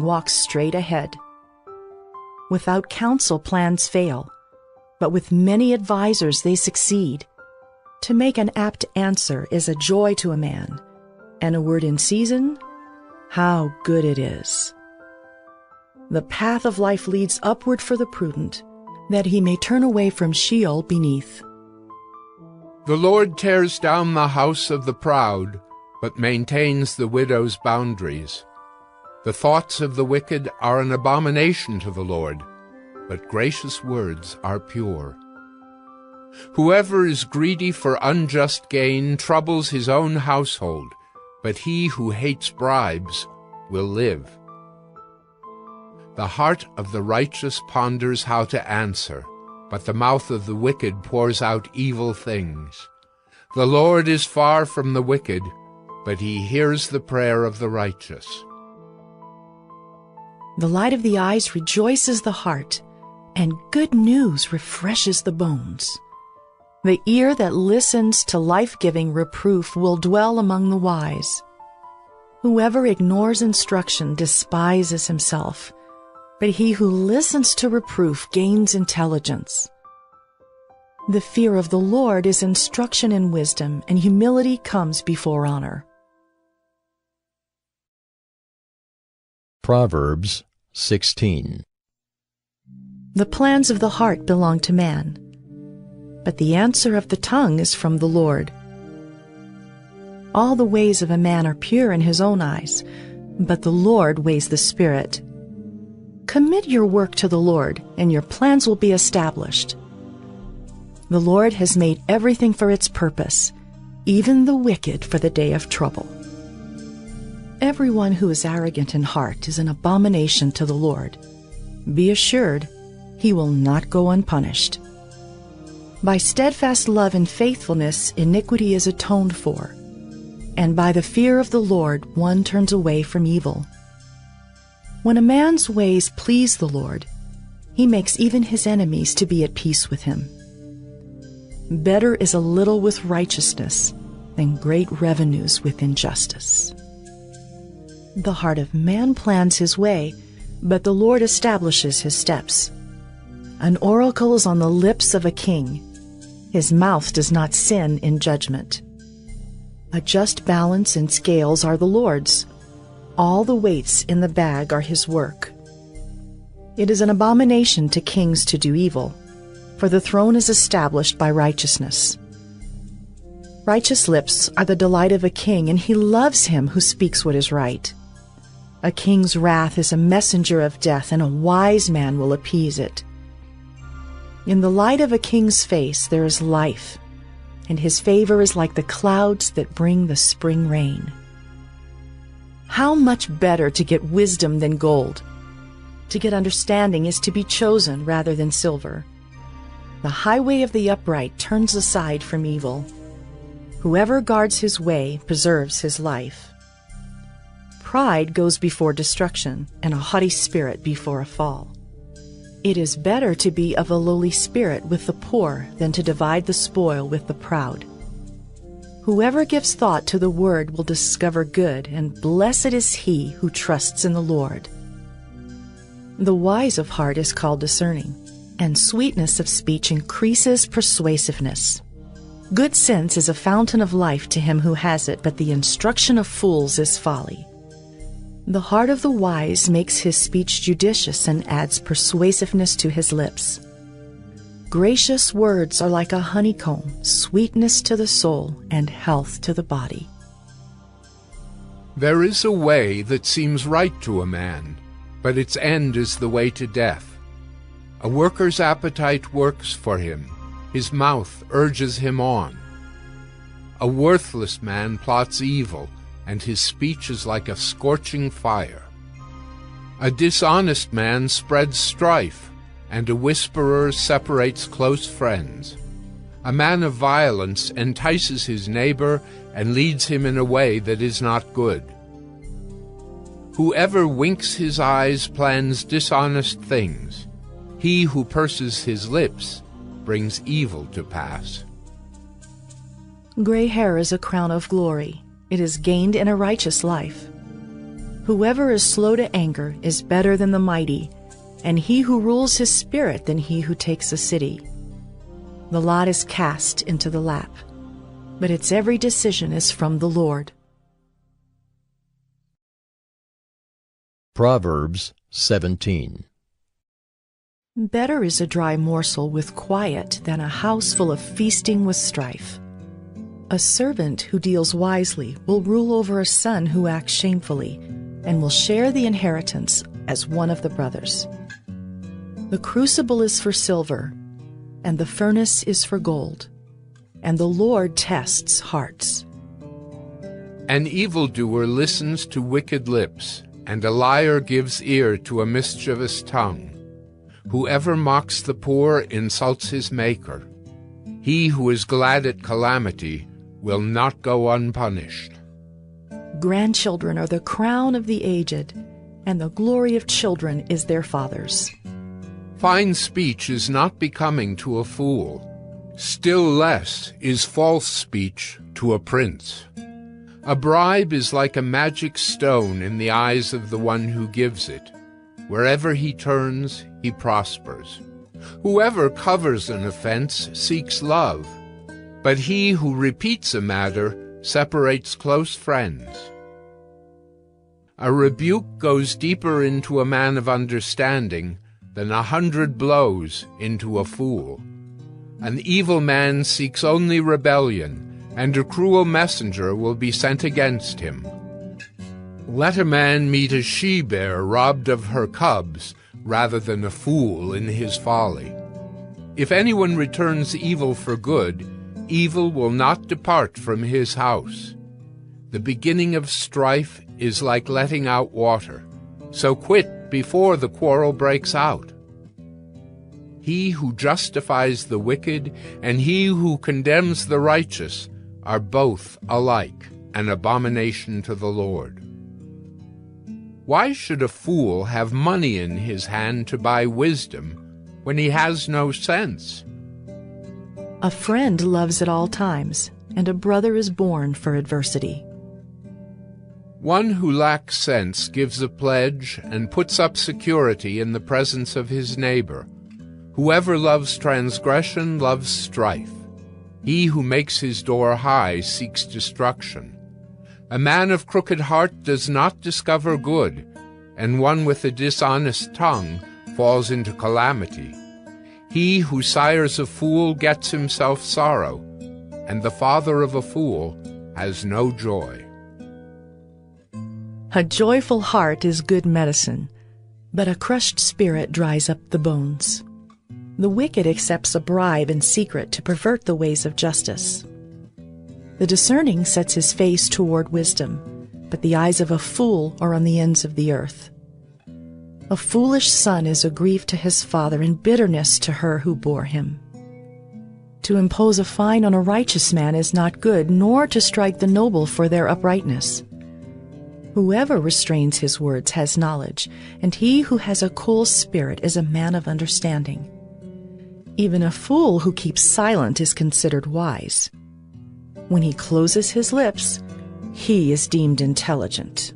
walks straight ahead. Without counsel plans fail, but with many advisers they succeed. To make an apt answer is a joy to a man, and a word in season, how good it is. The path of life leads upward for the prudent, that he may turn away from Sheol beneath. The Lord tears down the house of the proud, but maintains the widow's boundaries. The thoughts of the wicked are an abomination to the Lord, but gracious words are pure. Whoever is greedy for unjust gain troubles his own household, but he who hates bribes will live. The heart of the righteous ponders how to answer, but the mouth of the wicked pours out evil things. The Lord is far from the wicked, but he hears the prayer of the righteous. The light of the eyes rejoices the heart, and good news refreshes the bones. The ear that listens to life-giving reproof will dwell among the wise. Whoever ignores instruction despises himself, but he who listens to reproof gains intelligence. The fear of the Lord is instruction in wisdom, and humility comes before honor. Proverbs 16. The plans of the heart belong to man, but the answer of the tongue is from the Lord. All the ways of a man are pure in his own eyes, but the Lord weighs the spirit. Commit your work to the Lord, and your plans will be established. The Lord has made everything for its purpose, even the wicked for the day of trouble. Everyone who is arrogant in heart is an abomination to the Lord. Be assured, he will not go unpunished. By steadfast love and faithfulness, iniquity is atoned for, and by the fear of the Lord one turns away from evil. When a man's ways please the Lord, he makes even his enemies to be at peace with him. Better is a little with righteousness than great revenues with injustice. The heart of man plans his way, but the Lord establishes his steps. An oracle is on the lips of a king. His mouth does not sin in judgment. A just balance and scales are the Lord's. All the weights in the bag are his work. It is an abomination to kings to do evil, for the throne is established by righteousness. Righteous lips are the delight of a king, and he loves him who speaks what is right. A king's wrath is a messenger of death, and a wise man will appease it. In the light of a king's face there is life, and his favor is like the clouds that bring the spring rain. How much better to get wisdom than gold! To get understanding is to be chosen rather than silver. The highway of the upright turns aside from evil. Whoever guards his way preserves his life. Pride goes before destruction, and a haughty spirit before a fall. It is better to be of a lowly spirit with the poor than to divide the spoil with the proud. Whoever gives thought to the word will discover good, and blessed is he who trusts in the Lord. The wise of heart is called discerning, and sweetness of speech increases persuasiveness. Good sense is a fountain of life to him who has it, but the instruction of fools is folly. The heart of the wise makes his speech judicious and adds persuasiveness to his lips. Gracious words are like a honeycomb, sweetness to the soul and health to the body. There is a way that seems right to a man, but its end is the way to death. A worker's appetite works for him, his mouth urges him on. A worthless man plots evil, and his speech is like a scorching fire. A dishonest man spreads strife, and a whisperer separates close friends. A man of violence entices his neighbor and leads him in a way that is not good. Whoever winks his eyes plans dishonest things. He who purses his lips brings evil to pass. Gray hair is a crown of glory. It is gained in a righteous life. Whoever is slow to anger is better than the mighty, and he who rules his spirit than he who takes a city. The lot is cast into the lap, but its every decision is from the Lord. Proverbs 17. Better is a dry morsel with quiet than a house full of feasting with strife. A servant who deals wisely will rule over a son who acts shamefully, and will share the inheritance as one of the brothers. The crucible is for silver, and the furnace is for gold, and the Lord tests hearts. An evildoer listens to wicked lips, and a liar gives ear to a mischievous tongue. Whoever mocks the poor insults his Maker. He who is glad at calamity will not go unpunished. Grandchildren are the crown of the aged, and the glory of children is their fathers. Fine speech is not becoming to a fool. Still less is false speech to a prince. A bribe is like a magic stone in the eyes of the one who gives it. Wherever he turns, he prospers. Whoever covers an offense seeks love, but he who repeats a matter separates close friends. A rebuke goes deeper into a man of understanding than 100 blows into a fool. An evil man seeks only rebellion, and a cruel messenger will be sent against him. Let a man meet a she-bear robbed of her cubs, rather than a fool in his folly. If anyone returns evil for good, evil will not depart from his house. The beginning of strife is like letting out water, so quit before the quarrel breaks out. He who justifies the wicked and he who condemns the righteous are both alike an abomination to the Lord. Why should a fool have money in his hand to buy wisdom when he has no sense? A friend loves at all times, and a brother is born for adversity. One who lacks sense gives a pledge and puts up security in the presence of his neighbor. Whoever loves transgression loves strife. He who makes his door high seeks destruction. A man of crooked heart does not discover good, and one with a dishonest tongue falls into calamity. He who sires a fool gets himself sorrow, and the father of a fool has no joy. A joyful heart is good medicine, but a crushed spirit dries up the bones. The wicked accepts a bribe in secret to pervert the ways of justice. The discerning sets his face toward wisdom, but the eyes of a fool are on the ends of the earth. A foolish son is a grief to his father and bitterness to her who bore him. To impose a fine on a righteous man is not good, nor to strike the noble for their uprightness. Whoever restrains his words has knowledge, and he who has a cool spirit is a man of understanding. Even a fool who keeps silent is considered wise. When he closes his lips, he is deemed intelligent.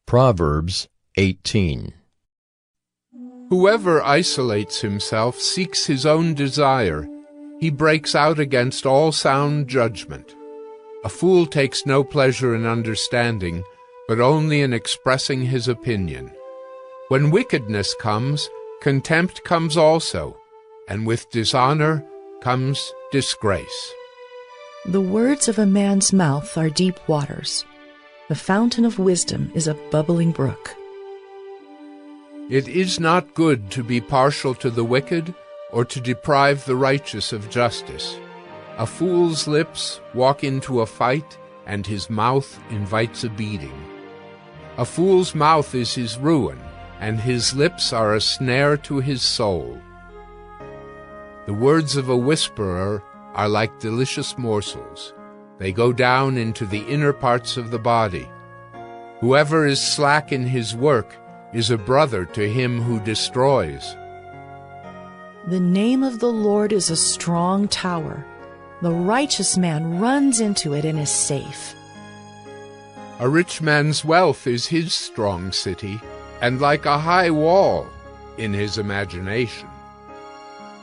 Proverbs 18. Whoever isolates himself seeks his own desire. He breaks out against all sound judgment. A fool takes no pleasure in understanding, but only in expressing his opinion. When wickedness comes, contempt comes also, and with dishonor comes disgrace. The words of a man's mouth are deep waters. The fountain of wisdom is a bubbling brook. It is not good to be partial to the wicked, or to deprive the righteous of justice. A fool's lips walk into a fight, and his mouth invites a beating. A fool's mouth is his ruin, and his lips are a snare to his soul. The words of a whisperer are like delicious morsels. They go down into the inner parts of the body. Whoever is slack in his work is a brother to him who destroys. The name of the Lord is a strong tower. The righteous man runs into it and is safe. A rich man's wealth is his strong city, and like a high wall in his imagination.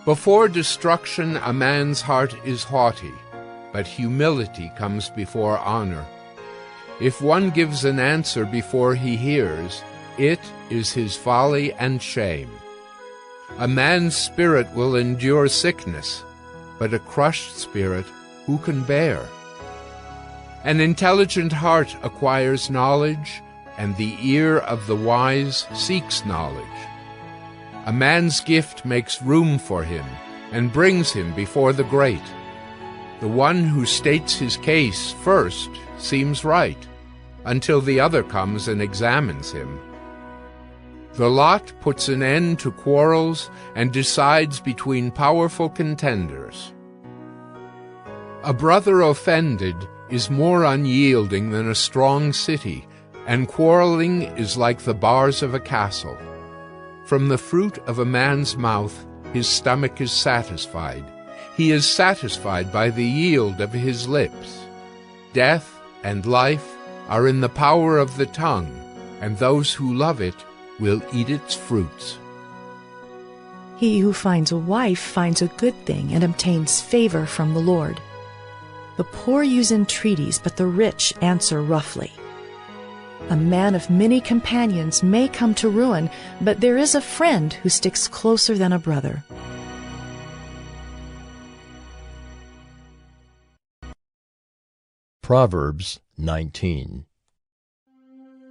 Before destruction a man's heart is haughty, but humility comes before honor. If one gives an answer before he hears, it is his folly and shame. A man's spirit will endure sickness, but a crushed spirit who can bear? An intelligent heart acquires knowledge, and the ear of the wise seeks knowledge. A man's gift makes room for him, and brings him before the great. The one who states his case first seems right, until the other comes and examines him. The lot puts an end to quarrels and decides between powerful contenders. A brother offended is more unyielding than a strong city, and quarreling is like the bars of a castle. From the fruit of a man's mouth his stomach is satisfied. He is satisfied by the yield of his lips. Death and life are in the power of the tongue, and those who love it will eat its fruits. He who finds a wife finds a good thing and obtains favor from the Lord. The poor use entreaties, but the rich answer roughly. A man of many companions may come to ruin, but there is a friend who sticks closer than a brother. Proverbs 19.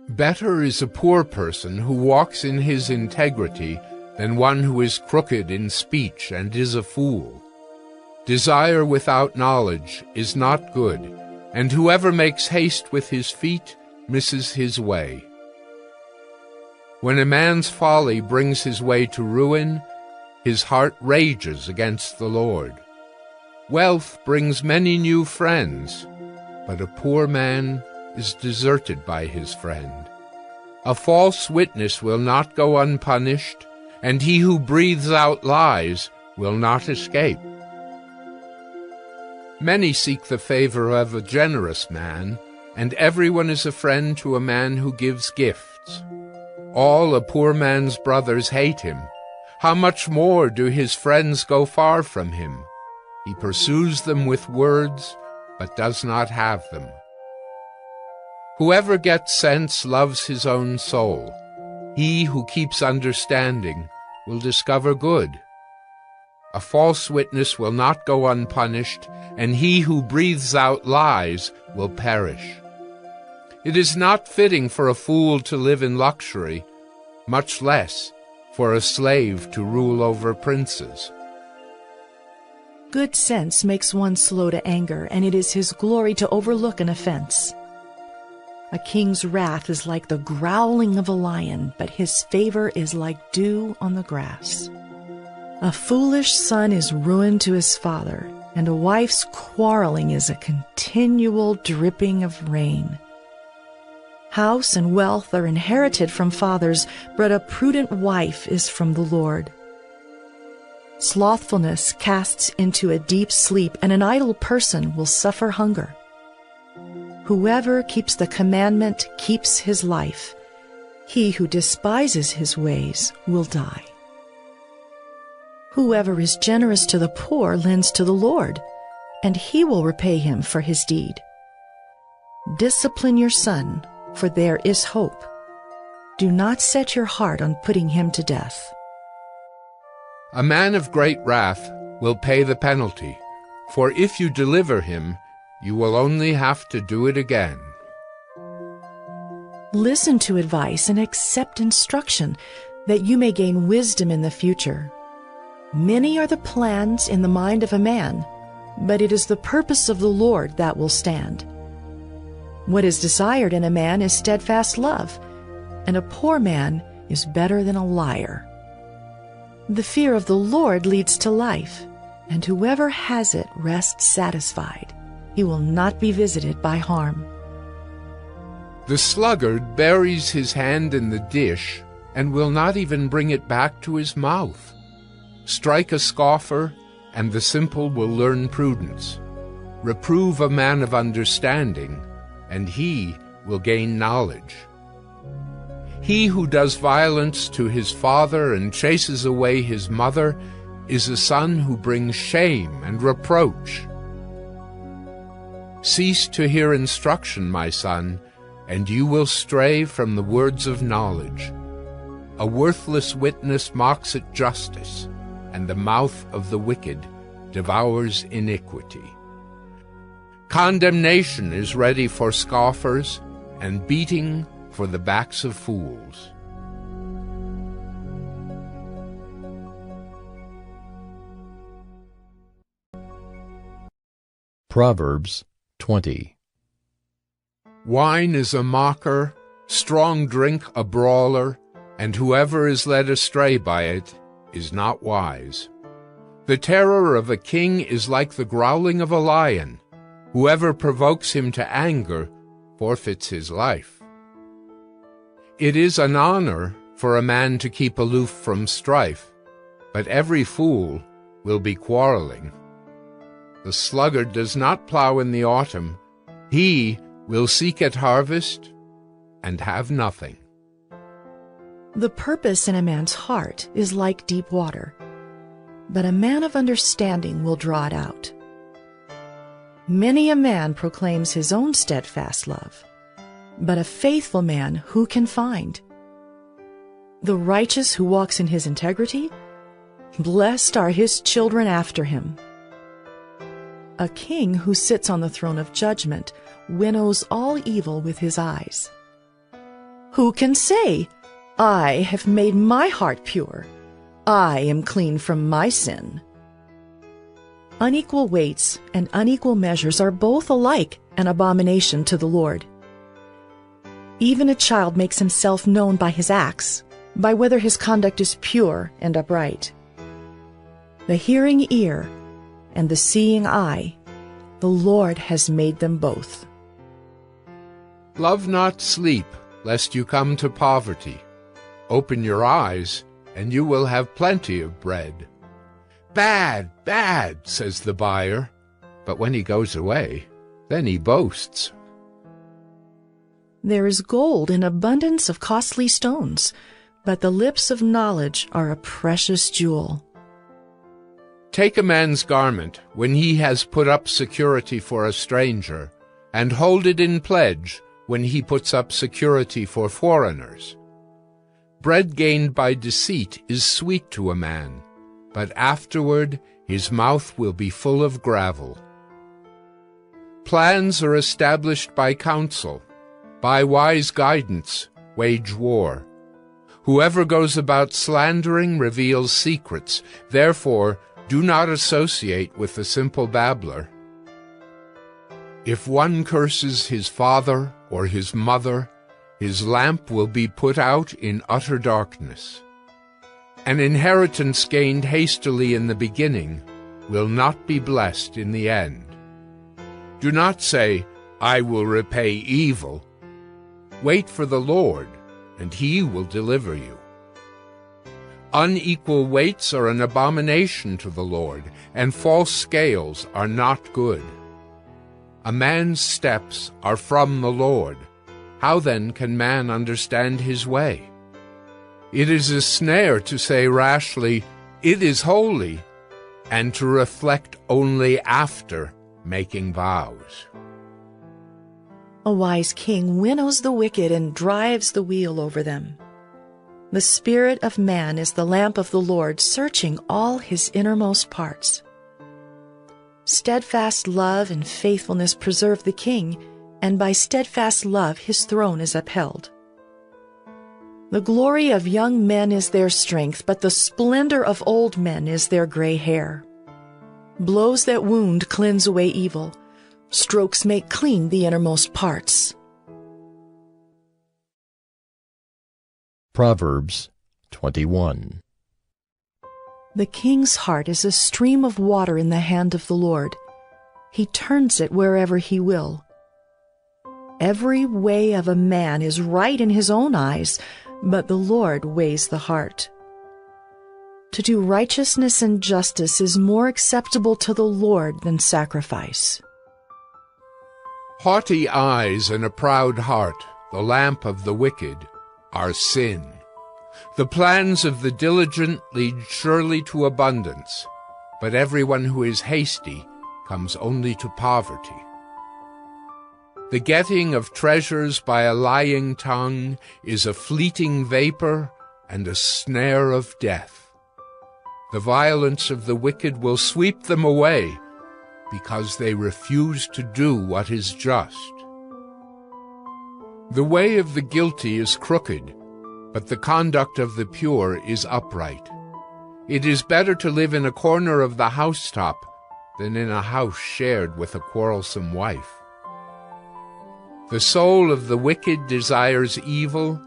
Better is a poor person who walks in his integrity than one who is crooked in speech and is a fool. Desire without knowledge is not good, and whoever makes haste with his feet misses his way. When a man's folly brings his way to ruin, his heart rages against the Lord. Wealth brings many new friends, but a poor man is deserted by his friend. A false witness will not go unpunished, and he who breathes out lies will not escape. Many seek the favor of a generous man, and everyone is a friend to a man who gives gifts. All a poor man's brothers hate him. How much more do his friends go far from him? He pursues them with words, but does not have them. Whoever gets sense loves his own soul. He who keeps understanding will discover good. A false witness will not go unpunished, and he who breathes out lies will perish. It is not fitting for a fool to live in luxury, much less for a slave to rule over princes. Good sense makes one slow to anger, and it is his glory to overlook an offense. A king's wrath is like the growling of a lion, but his favor is like dew on the grass. A foolish son is ruin to his father, and a wife's quarreling is a continual dripping of rain. House and wealth are inherited from fathers, but a prudent wife is from the Lord. Slothfulness casts into a deep sleep, and an idle person will suffer hunger. Whoever keeps the commandment keeps his life. He who despises his ways will die. Whoever is generous to the poor lends to the Lord, and he will repay him for his deed. Discipline your son, for there is hope. Do not set your heart on putting him to death. A man of great wrath will pay the penalty, for if you deliver him, you will only have to do it again. Listen to advice and accept instruction, that you may gain wisdom in the future. Many are the plans in the mind of a man, but it is the purpose of the Lord that will stand. What is desired in a man is steadfast love, and a poor man is better than a liar. The fear of the Lord leads to life, and whoever has it rests satisfied. He will not be visited by harm. The sluggard buries his hand in the dish and will not even bring it back to his mouth. Strike a scoffer, and the simple will learn prudence. Reprove a man of understanding, and he will gain knowledge. He who does violence to his father and chases away his mother is a son who brings shame and reproach. Cease to hear instruction, my son, and you will stray from the words of knowledge. A worthless witness mocks at justice, and the mouth of the wicked devours iniquity. Condemnation is ready for scoffers, and beating for the backs of fools. Proverbs 20. Wine is a mocker, strong drink a brawler, and whoever is led astray by it is not wise. The terror of a king is like the growling of a lion. Whoever provokes him to anger forfeits his life. It is an honor for a man to keep aloof from strife, but every fool will be quarreling. The sluggard does not plow in the autumn. He will seek at harvest and have nothing. The purpose in a man's heart is like deep water, but a man of understanding will draw it out. Many a man proclaims his own steadfast love, but a faithful man who can find? The righteous who walks in his integrity, blessed are his children after him. A king who sits on the throne of judgment winnows all evil with his eyes. Who can say, I have made my heart pure, I am clean from my sin? Unequal weights and unequal measures are both alike an abomination to the Lord. Even a child makes himself known by his acts, by whether his conduct is pure and upright. The hearing ear and the seeing eye, the Lord has made them both. Love not sleep, lest you come to poverty. Open your eyes, and you will have plenty of bread. Bad, bad, says the buyer, but when he goes away, then he boasts. There is gold in abundance of costly stones, but the lips of knowledge are a precious jewel. Take a man's garment when he has put up security for a stranger, and hold it in pledge when he puts up security for foreigners. Bread gained by deceit is sweet to a man, but afterward his mouth will be full of gravel. Plans are established by counsel. By wise guidance, wage war. Whoever goes about slandering reveals secrets. Therefore, do not associate with the simple babbler. If one curses his father or his mother, his lamp will be put out in utter darkness. An inheritance gained hastily in the beginning will not be blessed in the end. Do not say, I will repay evil. Wait for the Lord, and he will deliver you. Unequal weights are an abomination to the Lord, and false scales are not good. A man's steps are from the Lord. How then can man understand his way? It is a snare to say rashly, it is holy, and to reflect only after making vows. A wise king winnows the wicked and drives the wheel over them. The spirit of man is the lamp of the Lord, searching all his innermost parts. Steadfast love and faithfulness preserve the king, and by steadfast love his throne is upheld. The glory of young men is their strength, but the splendor of old men is their gray hair. Blows that wound cleanse away evil. Strokes make clean the innermost parts. Proverbs 21. The king's heart is a stream of water in the hand of the Lord. He turns it wherever he will. Every way of a man is right in his own eyes, but the Lord weighs the heart. To do righteousness and justice is more acceptable to the Lord than sacrifice. Haughty eyes and a proud heart, the lamp of the wicked, are sin. The plans of the diligent lead surely to abundance, but everyone who is hasty comes only to poverty. The getting of treasures by a lying tongue is a fleeting vapor and a snare of death. The violence of the wicked will sweep them away, because they refuse to do what is just. The way of the guilty is crooked, but the conduct of the pure is upright. It is better to live in a corner of the housetop than in a house shared with a quarrelsome wife. The soul of the wicked desires evil.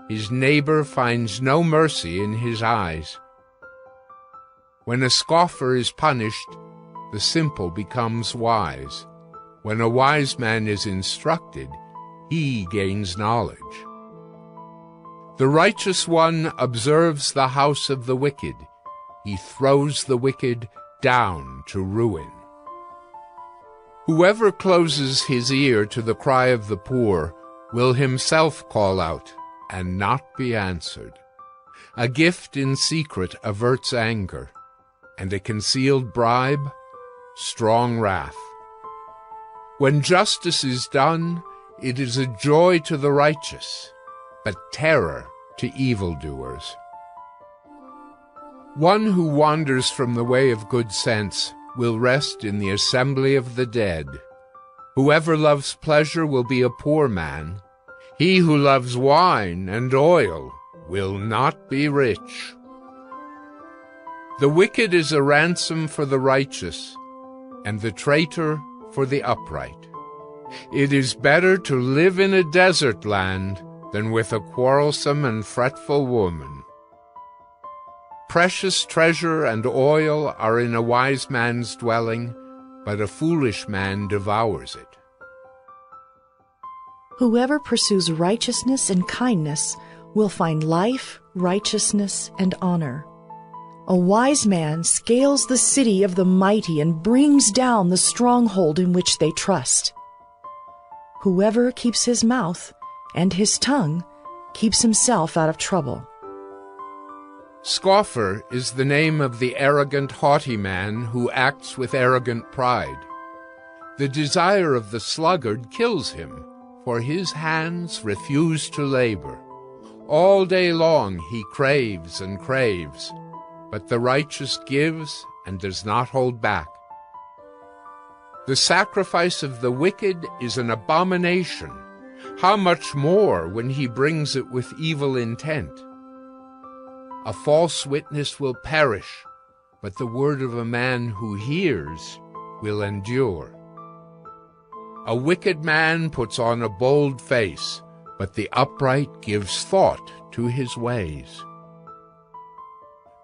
His neighbor finds no mercy in his eyes. When a scoffer is punished, the simple becomes wise. When a wise man is instructed, he gains knowledge. The righteous one observes the house of the wicked. He throws the wicked down to ruin. Whoever closes his ear to the cry of the poor will himself call out and not be answered. A gift in secret averts anger, and a concealed bribe strong wrath. When justice is done, it is a joy to the righteous, but terror to evildoers. One who wanders from the way of good sense will rest in the assembly of the dead. Whoever loves pleasure will be a poor man. He who loves wine and oil will not be rich. The wicked is a ransom for the righteous, and the traitor for the upright. It is better to live in a desert land than with a quarrelsome and fretful woman. Precious treasure and oil are in a wise man's dwelling, but a foolish man devours it. Whoever pursues righteousness and kindness will find life, righteousness, and honor. A wise man scales the city of the mighty and brings down the stronghold in which they trust. Whoever keeps his mouth and his tongue keeps himself out of trouble. Scoffer is the name of the arrogant, haughty man who acts with arrogant pride. The desire of the sluggard kills him, for his hands refuse to labor. All day long he craves and craves, but the righteous gives and does not hold back. The sacrifice of the wicked is an abomination. How much more when he brings it with evil intent? A false witness will perish, but the word of a man who hears will endure. A wicked man puts on a bold face, but the upright gives thought to his ways.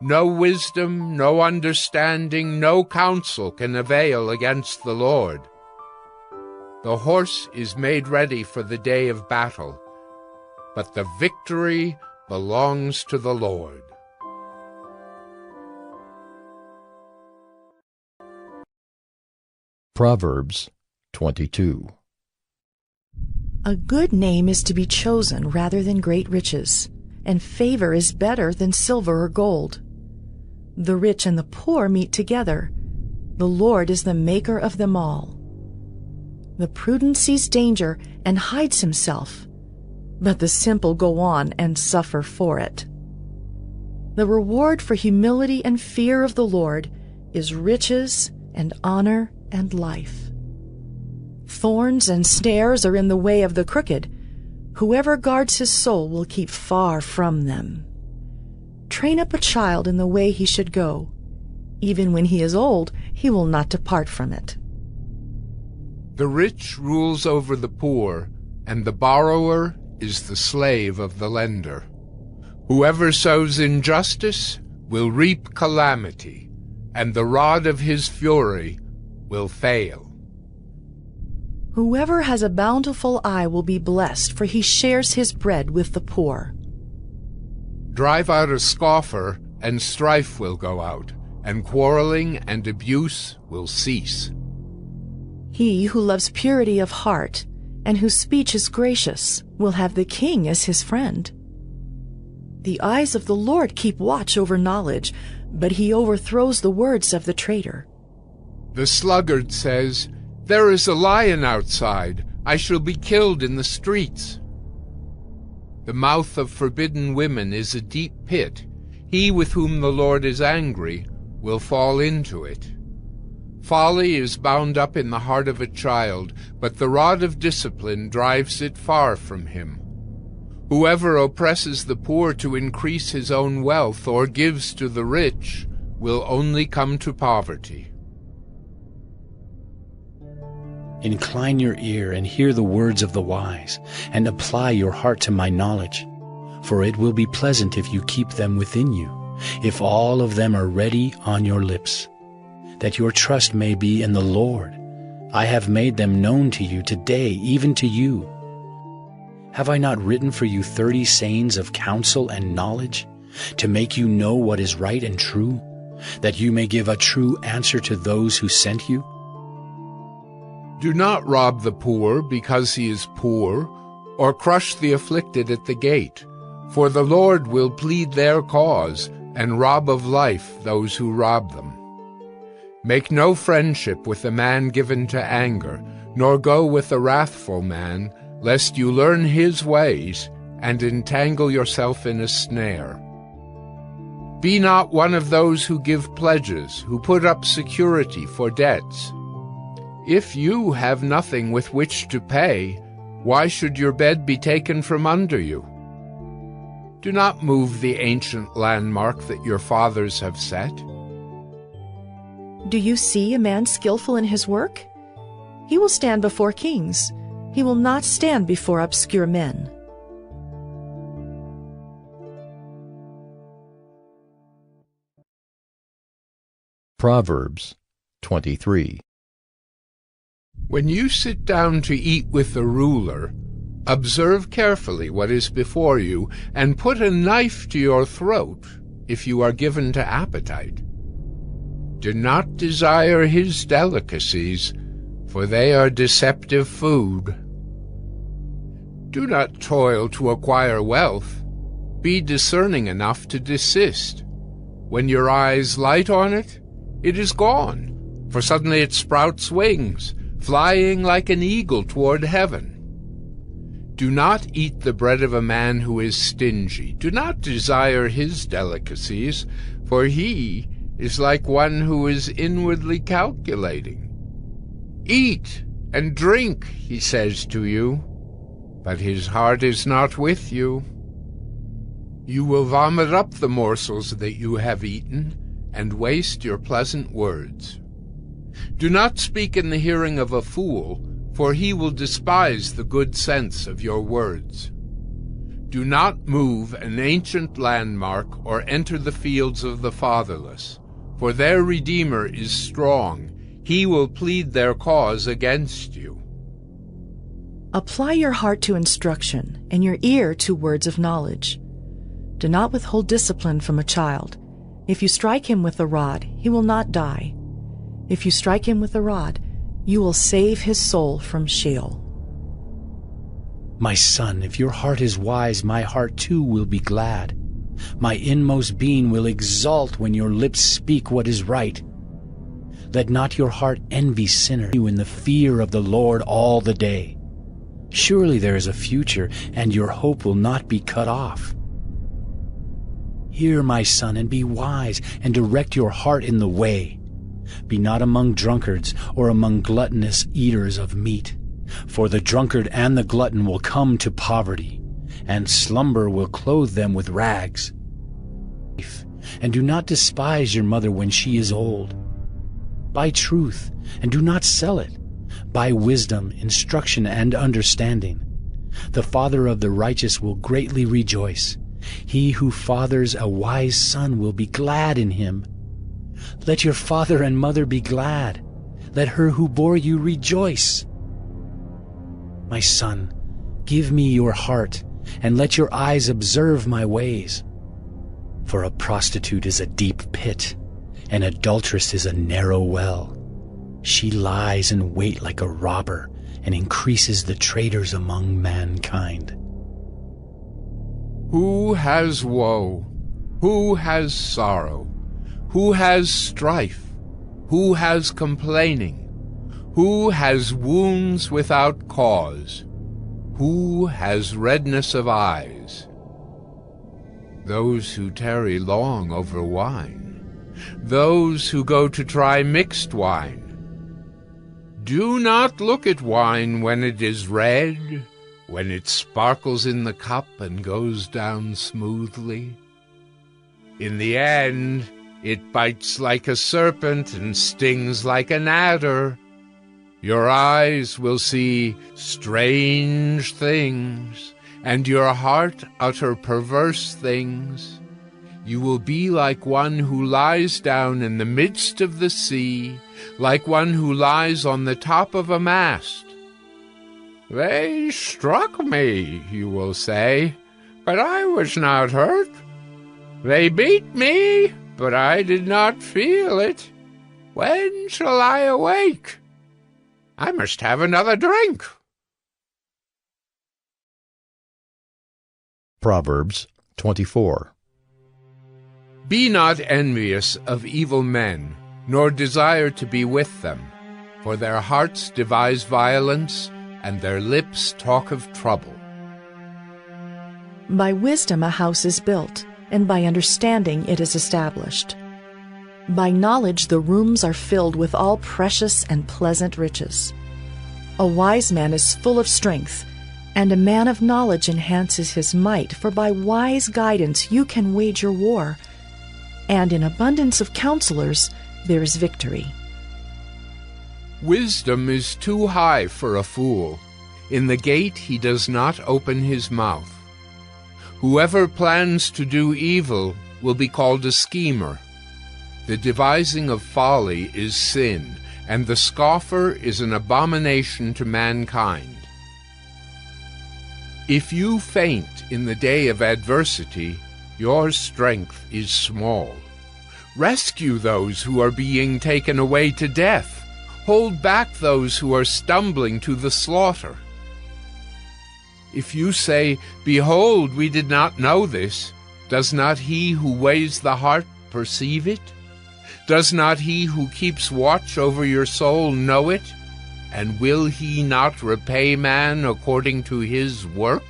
No wisdom, no understanding, no counsel can avail against the Lord. The horse is made ready for the day of battle, but the victory belongs to the Lord. Proverbs 22. A good name is to be chosen rather than great riches, and favor is better than silver or gold. The rich and the poor meet together. The Lord is the maker of them all. The prudent sees danger and hides himself, but the simple go on and suffer for it. The reward for humility and fear of the Lord is riches and honor and life. Thorns and snares are in the way of the crooked. Whoever guards his soul will keep far from them. Train up a child in the way he should go. Even when he is old, he will not depart from it. The rich rules over the poor, and the borrower is the slave of the lender. Whoever sows injustice will reap calamity, and the rod of his fury will fail. Whoever has a bountiful eye will be blessed, for he shares his bread with the poor. Drive out a scoffer, and strife will go out, and quarreling and abuse will cease. He who loves purity of heart, and whose speech is gracious, will have the king as his friend. The eyes of the Lord keep watch over knowledge, but he overthrows the words of the traitor. The sluggard says, "There is a lion outside. I shall be killed in the streets." The mouth of forbidden women is a deep pit. He with whom the Lord is angry will fall into it. Folly is bound up in the heart of a child, but the rod of discipline drives it far from him. Whoever oppresses the poor to increase his own wealth or gives to the rich will only come to poverty. Incline your ear and hear the words of the wise, and apply your heart to my knowledge. For it will be pleasant if you keep them within you, if all of them are ready on your lips, that your trust may be in the Lord. I have made them known to you today, even to you. Have I not written for you 30 sayings of counsel and knowledge, to make you know what is right and true, that you may give a true answer to those who sent you? Do not rob the poor because he is poor, or crush the afflicted at the gate, for the Lord will plead their cause and rob of life those who rob them. Make no friendship with a man given to anger, nor go with the wrathful man, lest you learn his ways and entangle yourself in a snare. Be not one of those who give pledges, who put up security for debts. If you have nothing with which to pay, why should your bed be taken from under you? Do not move the ancient landmark that your fathers have set. Do you see a man skillful in his work? He will stand before kings. He will not stand before obscure men. Proverbs 23. When you sit down to eat with the ruler, observe carefully what is before you, and put a knife to your throat if you are given to appetite. Do not desire his delicacies, for they are deceptive food. Do not toil to acquire wealth. Be discerning enough to desist. When your eyes light on it, it is gone, for suddenly it sprouts wings, flying like an eagle toward heaven. Do not eat the bread of a man who is stingy. Do not desire his delicacies, for he is like one who is inwardly calculating. Eat and drink, he says to you, but his heart is not with you. You will vomit up the morsels that you have eaten, and waste your pleasant words. Do not speak in the hearing of a fool, for he will despise the good sense of your words. Do not move an ancient landmark or enter the fields of the fatherless, for their Redeemer is strong. He will plead their cause against you. Apply your heart to instruction and your ear to words of knowledge. Do not withhold discipline from a child. If you strike him with a rod, he will not die. If you strike him with a rod, you will save his soul from Sheol. My son, if your heart is wise, my heart too will be glad. My inmost being will exult when your lips speak what is right. Let not your heart envy sinners, you in the fear of the Lord all the day. Surely there is a future, and your hope will not be cut off. Hear, my son, and be wise, and direct your heart in the way. Be not among drunkards, or among gluttonous eaters of meat. For the drunkard and the glutton will come to poverty, and slumber will clothe them with rags. And do not despise your mother when she is old. Buy truth, and do not sell it. Buy wisdom, instruction, and understanding. The father of the righteous will greatly rejoice. He who fathers a wise son will be glad in him. Let your father and mother be glad. Let her who bore you rejoice. My son, give me your heart, and let your eyes observe my ways. For a prostitute is a deep pit, an adulteress is a narrow well. She lies in wait like a robber, and increases the traitors among mankind. Who has woe? Who has sorrow? Who has strife? Who has complaining? Who has wounds without cause? Who has redness of eyes? Those who tarry long over wine, those who go to try mixed wine. Do not look at wine when it is red, when it sparkles in the cup and goes down smoothly. In the end, it bites like a serpent and stings like an adder. Your eyes will see strange things, and your heart utter perverse things. You will be like one who lies down in the midst of the sea, like one who lies on the top of a mast. They struck me, you will say, but I was not hurt. They beat me, but I did not feel it. When shall I awake? I must have another drink. Proverbs 24. Be not envious of evil men, nor desire to be with them. For their hearts devise violence, and their lips talk of trouble. By wisdom a house is built, and by understanding it is established. By knowledge the rooms are filled with all precious and pleasant riches. A wise man is full of strength, and a man of knowledge enhances his might, for by wise guidance you can wage your war, and in abundance of counselors there is victory. Wisdom is too high for a fool. In the gate he does not open his mouth. Whoever plans to do evil will be called a schemer. The devising of folly is sin, and the scoffer is an abomination to mankind. If you faint in the day of adversity, your strength is small. Rescue those who are being taken away to death. Hold back those who are stumbling to the slaughter. If you say, "Behold, we did not know this," does not he who weighs the heart perceive it? Does not he who keeps watch over your soul know it? And will he not repay man according to his work?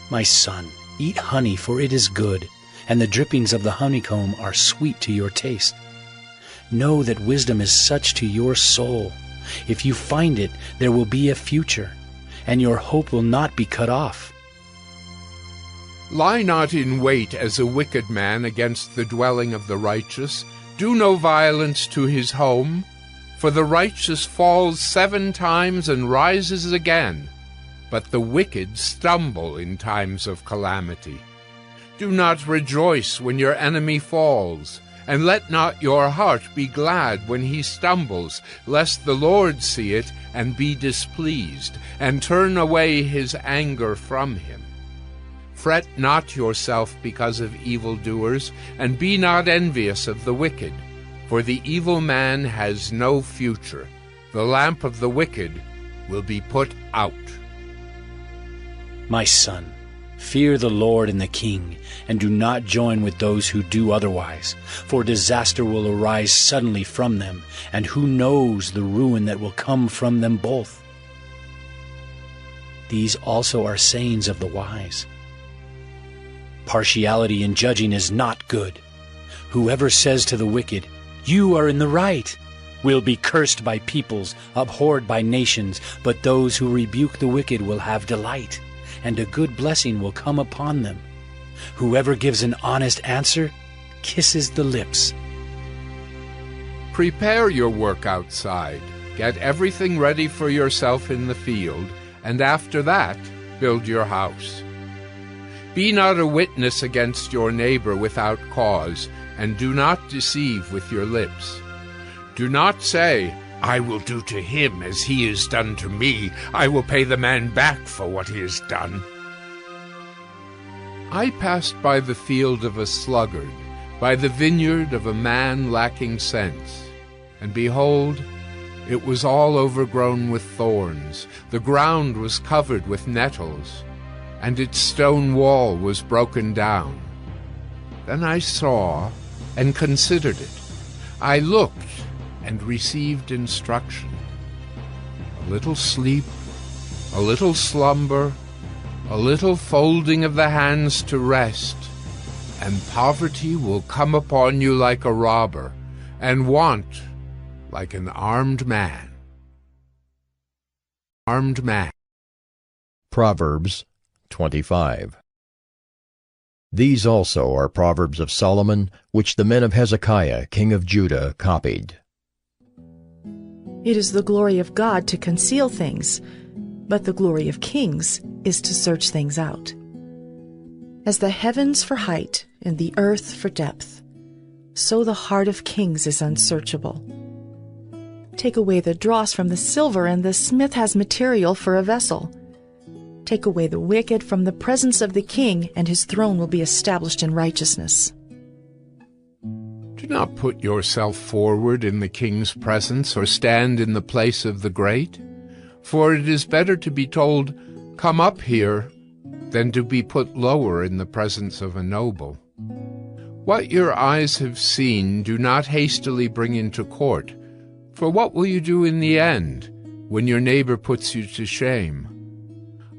My son, eat honey, for it is good, and the drippings of the honeycomb are sweet to your taste. Know that wisdom is such to your soul. If you find it, there will be a future, and your hope will not be cut off. Lie not in wait as a wicked man against the dwelling of the righteous. Do no violence to his home. For the righteous falls 7 times and rises again, but the wicked stumble in times of calamity. Do not rejoice when your enemy falls, and let not your heart be glad when he stumbles, lest the Lord see it and be displeased, and turn away his anger from him. Fret not yourself because of evildoers, and be not envious of the wicked, for the evil man has no future. The lamp of the wicked will be put out. My son, fear the Lord and the king, and do not join with those who do otherwise, for disaster will arise suddenly from them, and who knows the ruin that will come from them both. These also are sayings of the wise. Partiality in judging is not good. Whoever says to the wicked, "You are in the right," will be cursed by peoples, abhorred by nations, but those who rebuke the wicked will have delight, and a good blessing will come upon them. Whoever gives an honest answer kisses the lips. Prepare your work outside. Get everything ready for yourself in the field, and after that, build your house. Be not a witness against your neighbor without cause, and do not deceive with your lips. Do not say, "I will do to him as he has done to me. I will pay the man back for what he has done." I passed by the field of a sluggard, by the vineyard of a man lacking sense, and behold, it was all overgrown with thorns. The ground was covered with nettles, and its stone wall was broken down. Then I saw and considered it. I looked and received instruction. A little sleep, a little slumber, a little folding of the hands to rest, and poverty will come upon you like a robber, and want like an armed man. Armed man. Proverbs 25. These also are Proverbs of Solomon, which the men of Hezekiah, king of Judah, copied. It is the glory of God to conceal things, but the glory of kings is to search things out. As the heavens for height and the earth for depth, so the heart of kings is unsearchable. Take away the dross from the silver, and the smith has material for a vessel. Take away the wicked from the presence of the king, and his throne will be established in righteousness. Do not put yourself forward in the king's presence, or stand in the place of the great. For it is better to be told, "Come up here," than to be put lower in the presence of a noble. What your eyes have seen do not hastily bring into court. For what will you do in the end, when your neighbor puts you to shame?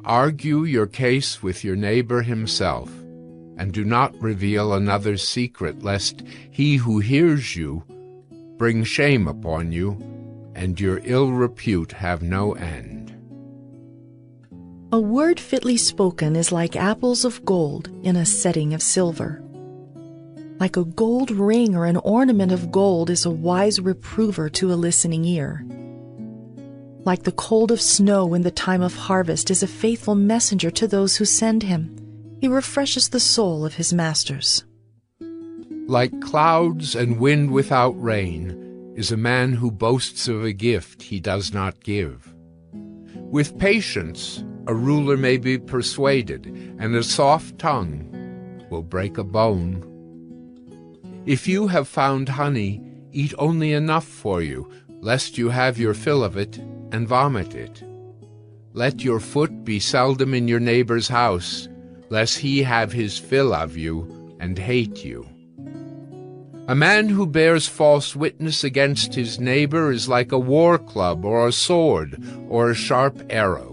Argue your case with your neighbor himself, and do not reveal another's secret, lest he who hears you bring shame upon you, and your ill repute have no end. A word fitly spoken is like apples of gold in a setting of silver. Like a gold ring or an ornament of gold is a wise reprover to a listening ear. Like the cold of snow in the time of harvest is a faithful messenger to those who send him. He refreshes the soul of his masters. Like clouds and wind without rain is a man who boasts of a gift he does not give. With patience a ruler may be persuaded, and a soft tongue will break a bone. If you have found honey, eat only enough for you, lest you have your fill of it and vomit it. Let your foot be seldom in your neighbor's house, lest he have his fill of you and hate you. A man who bears false witness against his neighbor is like a war club or a sword or a sharp arrow.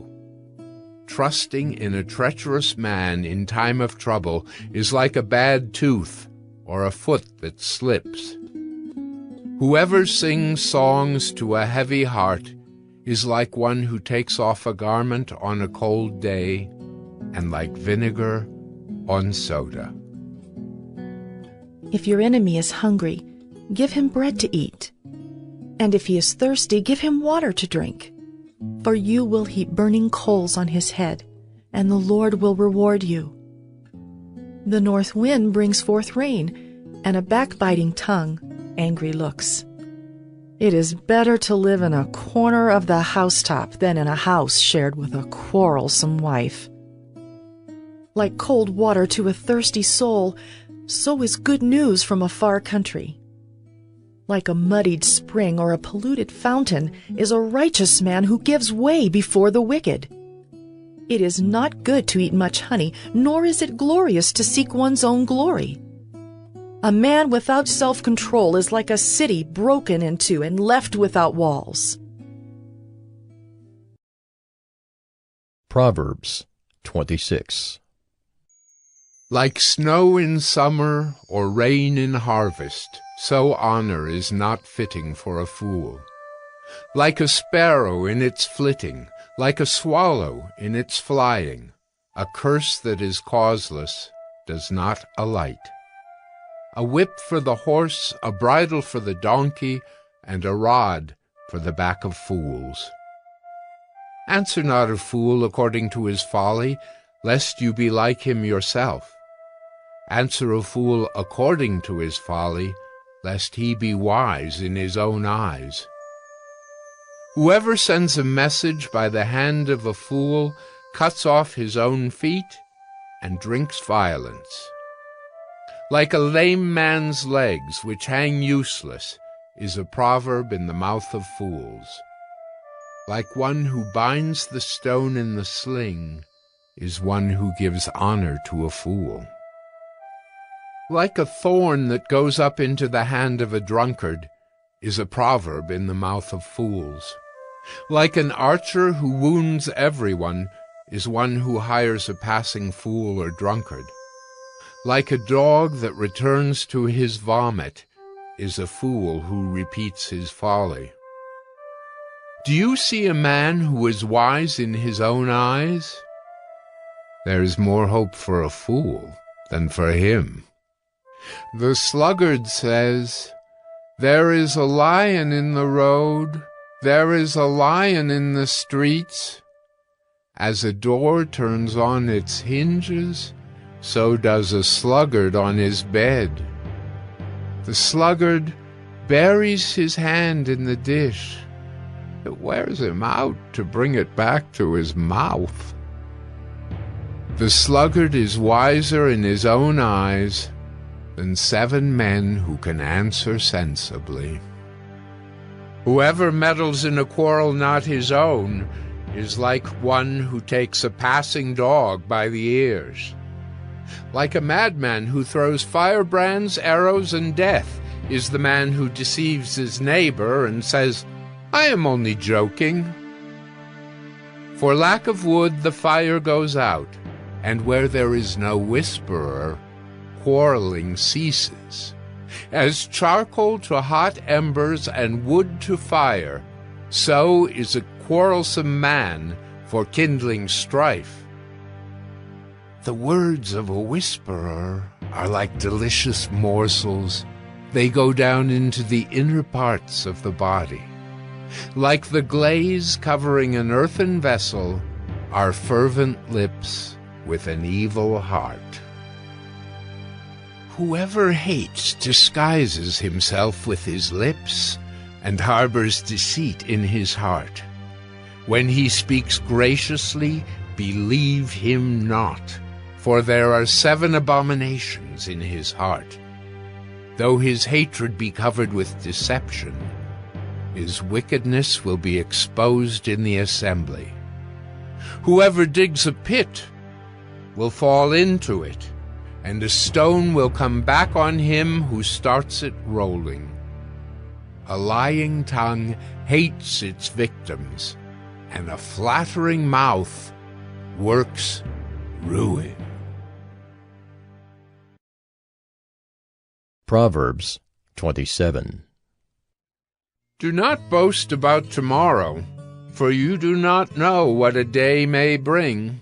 Trusting in a treacherous man in time of trouble is like a bad tooth or a foot that slips. Whoever sings songs to a heavy heart is like one who takes off a garment on a cold day, and like vinegar on soda. If your enemy is hungry, give him bread to eat. And if he is thirsty, give him water to drink. For you will heap burning coals on his head, and the Lord will reward you. The north wind brings forth rain, and a backbiting tongue, angry looks. It is better to live in a corner of the housetop than in a house shared with a quarrelsome wife. Like cold water to a thirsty soul, so is good news from a far country. Like a muddied spring or a polluted fountain is a righteous man who gives way before the wicked. It is not good to eat much honey, nor is it glorious to seek one's own glory. A man without self-control is like a city broken into and left without walls. Proverbs 26. Like snow in summer or rain in harvest, so honor is not fitting for a fool. Like a sparrow in its flitting, like a swallow in its flying, a curse that is causeless does not alight. A whip for the horse, a bridle for the donkey, and a rod for the back of fools. Answer not a fool according to his folly, lest you be like him yourself. Answer a fool according to his folly, lest he be wise in his own eyes. Whoever sends a message by the hand of a fool cuts off his own feet and drinks violence. Like a lame man's legs, which hang useless, is a proverb in the mouth of fools. Like one who binds the stone in the sling is one who gives honor to a fool. Like a thorn that goes up into the hand of a drunkard is a proverb in the mouth of fools. Like an archer who wounds everyone is one who hires a passing fool or drunkard. Like a dog that returns to his vomit is a fool who repeats his folly. Do you see a man who is wise in his own eyes? There is more hope for a fool than for him. The sluggard says, "There is a lion in the road, there is a lion in the streets." As a door turns on its hinges, so does a sluggard on his bed. The sluggard buries his hand in the dish. It wears him out to bring it back to his mouth. The sluggard is wiser in his own eyes than 7 men who can answer sensibly. Whoever meddles in a quarrel not his own is like one who takes a passing dog by the ears. Like a madman who throws firebrands, arrows, and death is the man who deceives his neighbor and says, I am only joking. For lack of wood the fire goes out, and where there is no whisperer, quarreling ceases. As charcoal to hot embers and wood to fire, so is a quarrelsome man for kindling strife. The words of a whisperer are like delicious morsels. They go down into the inner parts of the body. Like the glaze covering an earthen vessel are fervent lips with an evil heart. Whoever hates disguises himself with his lips and harbors deceit in his heart. When he speaks graciously, believe him not, for there are 7 abominations in his heart. Though his hatred be covered with deception, his wickedness will be exposed in the assembly. Whoever digs a pit will fall into it, and a stone will come back on him who starts it rolling. A lying tongue hates its victims, and a flattering mouth works ruin. Proverbs 27. Do not boast about tomorrow, for you do not know what a day may bring.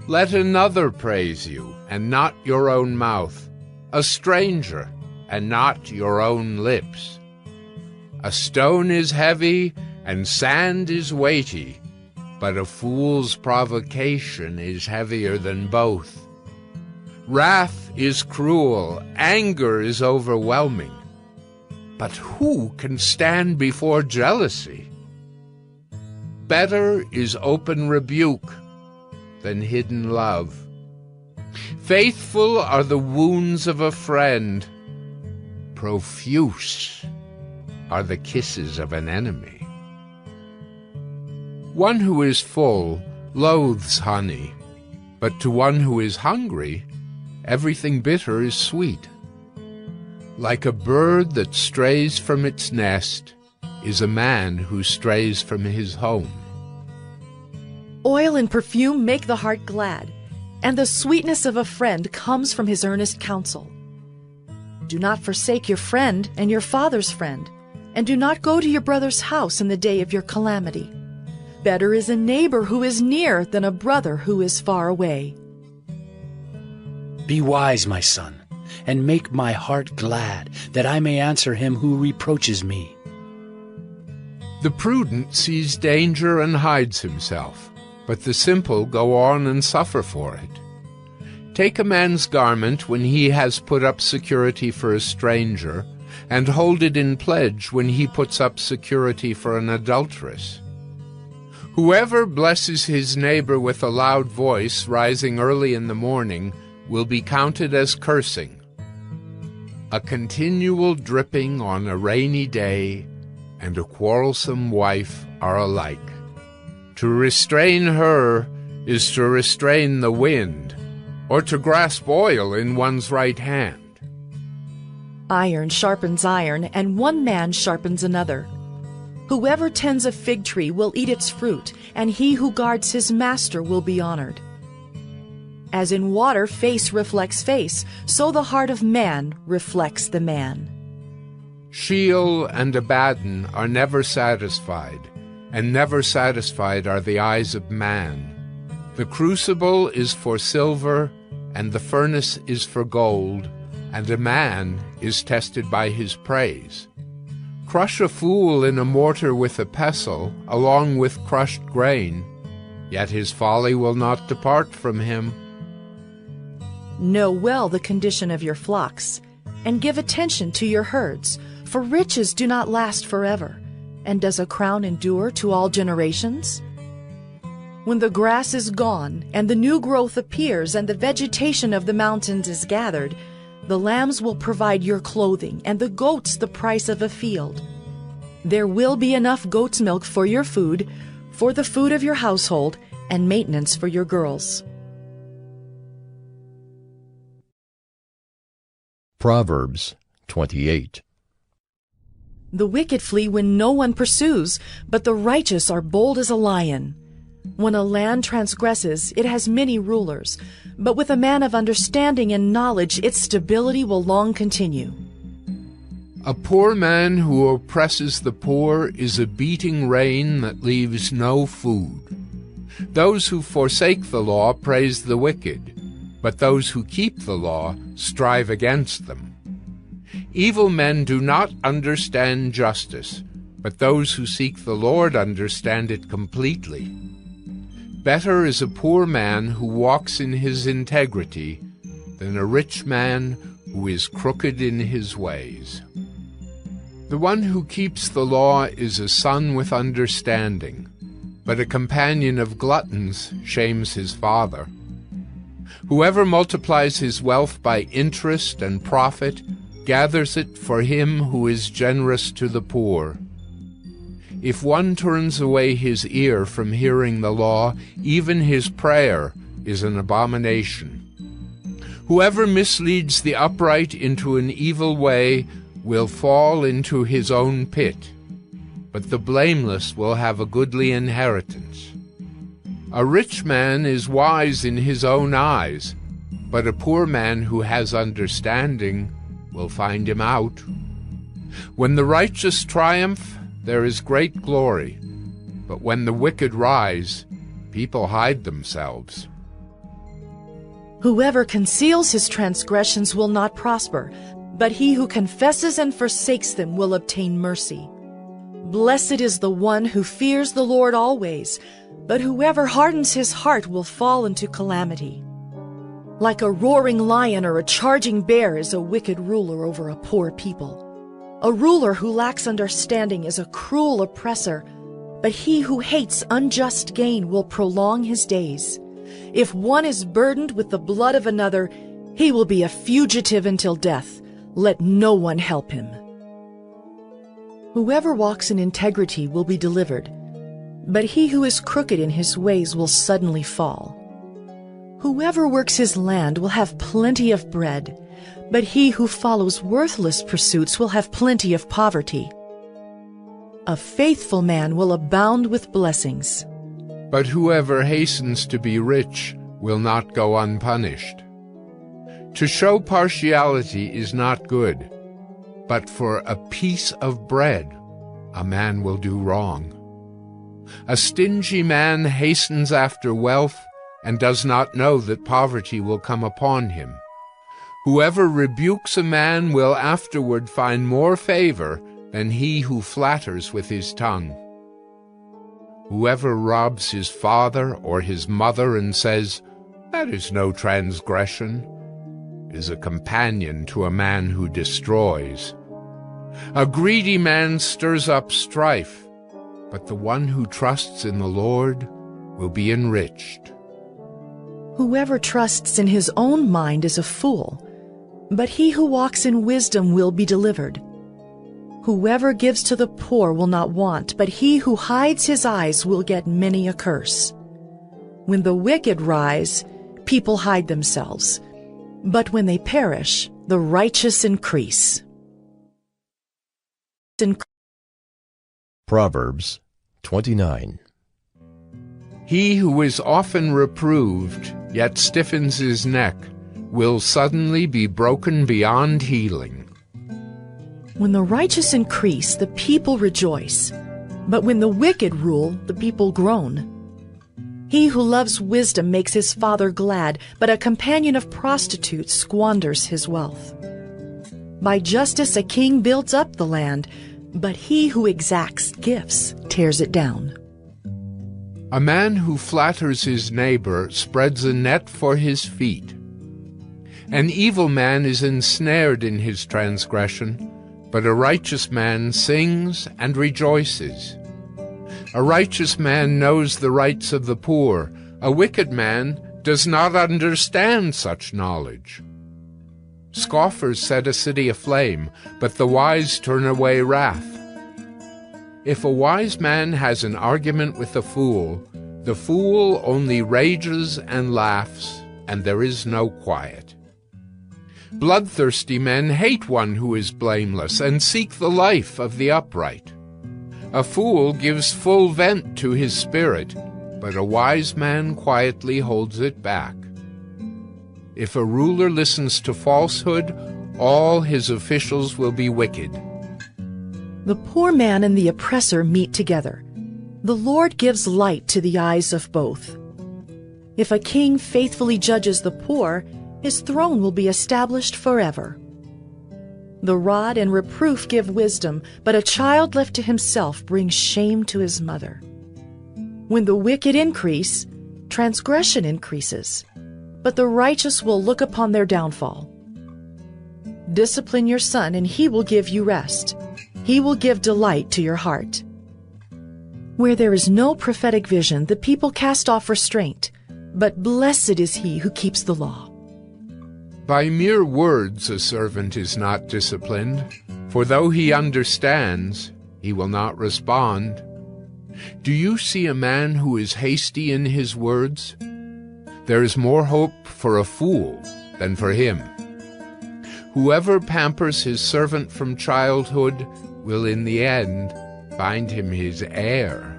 Let another praise you, and not your own mouth, a stranger, and not your own lips. A stone is heavy, and sand is weighty, but a fool's provocation is heavier than both. Wrath is cruel, anger is overwhelming, but who can stand before jealousy? Better is open rebuke than hidden love. Faithful are the wounds of a friend. Profuse are the kisses of an enemy. One who is full loathes honey, but to one who is hungry, everything bitter is sweet. Like a bird that strays from its nest is a man who strays from his home. Oil and perfume make the heart glad, and the sweetness of a friend comes from his earnest counsel. Do not forsake your friend and your father's friend, and do not go to your brother's house in the day of your calamity. Better is a neighbor who is near than a brother who is far away. Be wise, my son, and make my heart glad, that I may answer him who reproaches me. The prudent sees danger and hides himself, but the simple go on and suffer for it. Take a man's garment when he has put up security for a stranger, and hold it in pledge when he puts up security for an adulteress. Whoever blesses his neighbor with a loud voice rising early in the morning will be counted as cursing. A continual dripping on a rainy day and a quarrelsome wife are alike. To restrain her is to restrain the wind, or to grasp oil in one's right hand. Iron sharpens iron, and one man sharpens another. Whoever tends a fig tree will eat its fruit, and he who guards his master will be honored. As in water face reflects face, so the heart of man reflects the man. Sheol and Abaddon are never satisfied, and never satisfied are the eyes of man. The crucible is for silver, and the furnace is for gold, and a man is tested by his praise. Crush a fool in a mortar with a pestle, along with crushed grain, yet his folly will not depart from him. Know well the condition of your flocks, and give attention to your herds, for riches do not last forever. And does a crown endure to all generations? When the grass is gone, and the new growth appears, and the vegetation of the mountains is gathered, the lambs will provide your clothing, and the goats the price of a field. There will be enough goat's milk for your food, for the food of your household, and maintenance for your girls. Proverbs 28. The wicked flee when no one pursues, but the righteous are bold as a lion. When a land transgresses, it has many rulers, but with a man of understanding and knowledge, its stability will long continue. A poor man who oppresses the poor is a beating rain that leaves no food. Those who forsake the law praise the wicked, but those who keep the law strive against them. Evil men do not understand justice, but those who seek the Lord understand it completely. Better is a poor man who walks in his integrity than a rich man who is crooked in his ways. The one who keeps the law is a son with understanding, but a companion of gluttons shames his father. Whoever multiplies his wealth by interest and profit gathers it for him who is generous to the poor. If one turns away his ear from hearing the law, even his prayer is an abomination. Whoever misleads the upright into an evil way will fall into his own pit, but the blameless will have a goodly inheritance. A rich man is wise in his own eyes, but a poor man who has understanding will find him out. When the righteous triumph, there is great glory, but when the wicked rise, people hide themselves. Whoever conceals his transgressions will not prosper, but he who confesses and forsakes them will obtain mercy. Blessed is the one who fears the Lord always, but whoever hardens his heart will fall into calamity. Like a roaring lion or a charging bear is a wicked ruler over a poor people. A ruler who lacks understanding is a cruel oppressor, but he who hates unjust gain will prolong his days. If one is burdened with the blood of another, he will be a fugitive until death. Let no one help him. Whoever walks in integrity will be delivered, but he who is crooked in his ways will suddenly fall. Whoever works his land will have plenty of bread, but he who follows worthless pursuits will have plenty of poverty. A faithful man will abound with blessings, but whoever hastens to be rich will not go unpunished. To show partiality is not good, but for a piece of bread a man will do wrong. A stingy man hastens after wealth and does not know that poverty will come upon him. Whoever rebukes a man will afterward find more favor than he who flatters with his tongue. Whoever robs his father or his mother and says, "That is no transgression," is a companion to a man who destroys. A greedy man stirs up strife, but the one who trusts in the Lord will be enriched. Whoever trusts in his own mind is a fool, but he who walks in wisdom will be delivered. Whoever gives to the poor will not want, but he who hides his eyes will get many a curse. When the wicked rise, people hide themselves, but when they perish, the righteous increase. Proverbs 29. He who is often reproved, yet stiffens his neck, will suddenly be broken beyond healing. When the righteous increase, the people rejoice, but when the wicked rule, the people groan. He who loves wisdom makes his father glad, but a companion of prostitutes squanders his wealth. By justice a king builds up the land, but he who exacts gifts tears it down. A man who flatters his neighbor spreads a net for his feet. An evil man is ensnared in his transgression, but a righteous man sings and rejoices. A righteous man knows the rights of the poor. A wicked man does not understand such knowledge. Scoffers set a city aflame, but the wise turn away wrath. If a wise man has an argument with the fool only rages and laughs, and there is no quiet. Bloodthirsty men hate one who is blameless and seek the life of the upright. A fool gives full vent to his spirit, but a wise man quietly holds it back. If a ruler listens to falsehood, all his officials will be wicked. The poor man and the oppressor meet together. The Lord gives light to the eyes of both. If a king faithfully judges the poor, his throne will be established forever. The rod and reproof give wisdom, but a child left to himself brings shame to his mother. When the wicked increase, transgression increases, but the righteous will look upon their downfall. Discipline your son, and he will give you rest. He will give delight to your heart. Where there is no prophetic vision, the people cast off restraint, but blessed is he who keeps the law. By mere words a servant is not disciplined, for though he understands, he will not respond. Do you see a man who is hasty in his words? There is more hope for a fool than for him. Whoever pampers his servant from childhood will in the end find him his heir.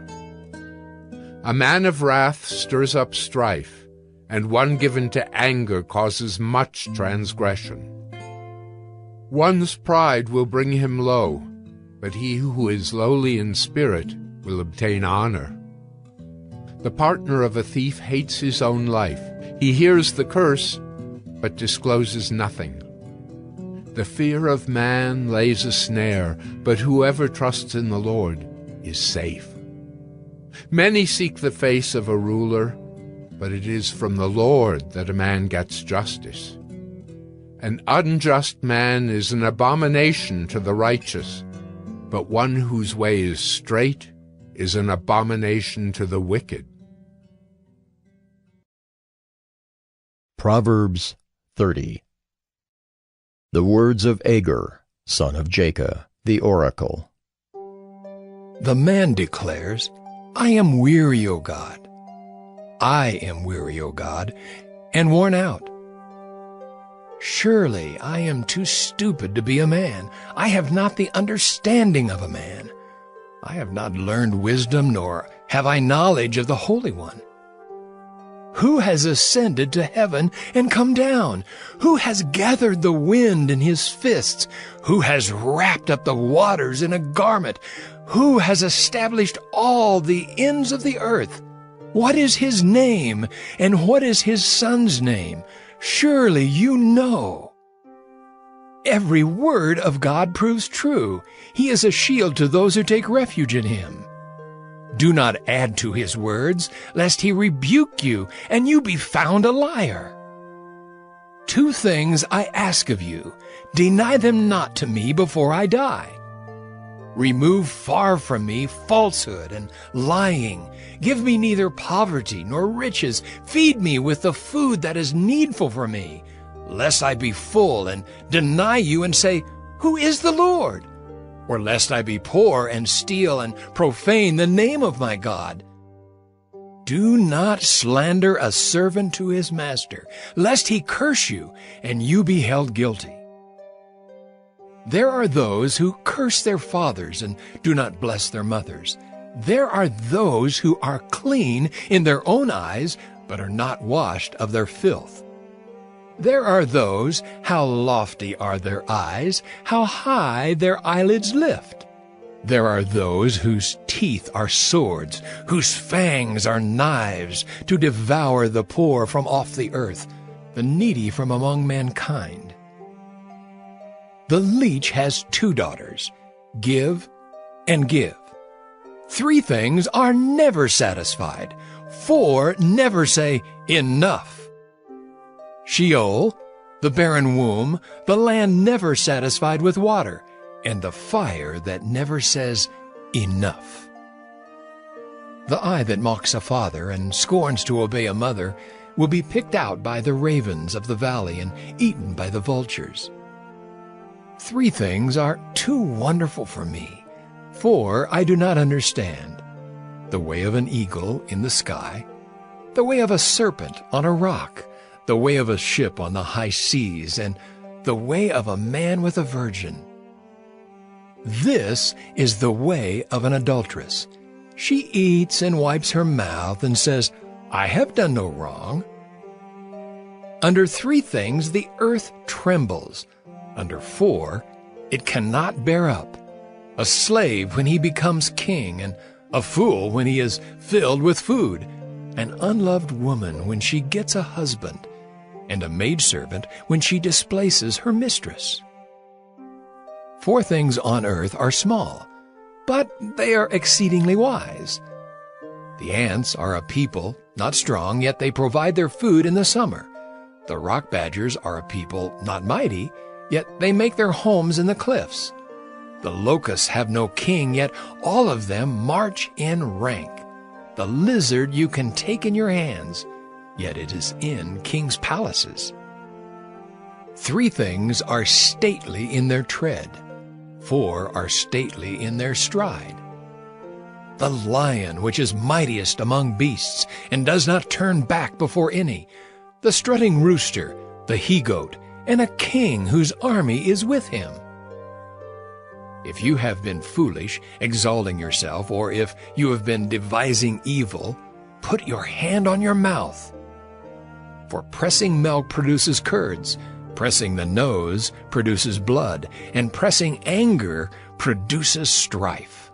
A man of wrath stirs up strife, and one given to anger causes much transgression. One's pride will bring him low, but he who is lowly in spirit will obtain honor. The partner of a thief hates his own life. He hears the curse, but discloses nothing. The fear of man lays a snare, but whoever trusts in the Lord is safe. Many seek the face of a ruler, but it is from the Lord that a man gets justice. An unjust man is an abomination to the righteous, but one whose way is straight is an abomination to the wicked. Proverbs 30. The words of Agur, son of Jacob, the oracle. The man declares, I am weary, O God. I am weary, O God, and worn out. Surely I am too stupid to be a man. I have not the understanding of a man. I have not learned wisdom, nor have I knowledge of the Holy One. Who has ascended to heaven and come down? Who has gathered the wind in his fists? Who has wrapped up the waters in a garment? Who has established all the ends of the earth? What is his name, and what is his son's name? Surely you know. Every word of God proves true. He is a shield to those who take refuge in him. Do not add to his words, lest he rebuke you, and you be found a liar. 2 things I ask of you. Deny them not to me before I die. Remove far from me falsehood and lying. Give me neither poverty nor riches. Feed me with the food that is needful for me, lest I be full and deny you and say, Who is the Lord? Or lest I be poor and steal and profane the name of my God. Do not slander a servant to his master, lest he curse you and you be held guilty. There are those who curse their fathers and do not bless their mothers. There are those who are clean in their own eyes, but are not washed of their filth. There are those, how lofty are their eyes, how high their eyelids lift. There are those whose teeth are swords, whose fangs are knives, to devour the poor from off the earth, the needy from among mankind. The leech has 2 daughters, give and give. 3 things are never satisfied. 4 never say, enough. Sheol, the barren womb, the land never satisfied with water, and the fire that never says, enough. The eye that mocks a father and scorns to obey a mother will be picked out by the ravens of the valley and eaten by the vultures. 3 things are too wonderful for me, 4 I do not understand. The way of an eagle in the sky, the way of a serpent on a rock, the way of a ship on the high seas, and the way of a man with a virgin. This is the way of an adulteress. She eats and wipes her mouth and says, I have done no wrong. Under 3 things the earth trembles. Under 4, it cannot bear up. A slave when he becomes king, and a fool when he is filled with food. An unloved woman when she gets a husband, and a maidservant when she displaces her mistress. 4 things on earth are small, but they are exceedingly wise. The ants are a people, not strong, yet they provide their food in the summer. The rock badgers are a people, not mighty, yet they make their homes in the cliffs. The locusts have no king, yet all of them march in rank. The lizard you can take in your hands, yet it is in kings' palaces. 3 things are stately in their tread. 4 are stately in their stride. The lion which is mightiest among beasts, and does not turn back before any. The strutting rooster, the he-goat, and a king whose army is with him. If you have been foolish, exalting yourself, or if you have been devising evil, put your hand on your mouth. For pressing milk produces curds, pressing the nose produces blood, and pressing anger produces strife.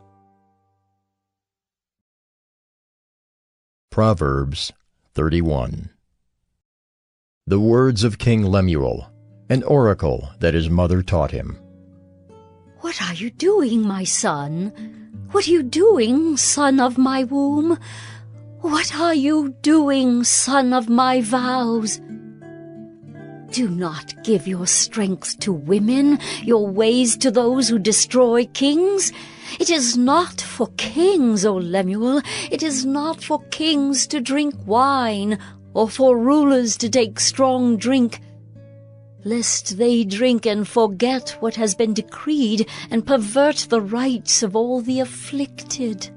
Proverbs 31. The words of King Lemuel, an oracle that his mother taught him. What are you doing, my son? What are you doing, son of my womb? What are you doing, son of my vows? Do not give your strength to women, your ways to those who destroy kings. It is not for kings, O Lemuel, it is not for kings to drink wine, or for rulers to take strong drink, lest they drink and forget what has been decreed, and pervert the rights of all the afflicted.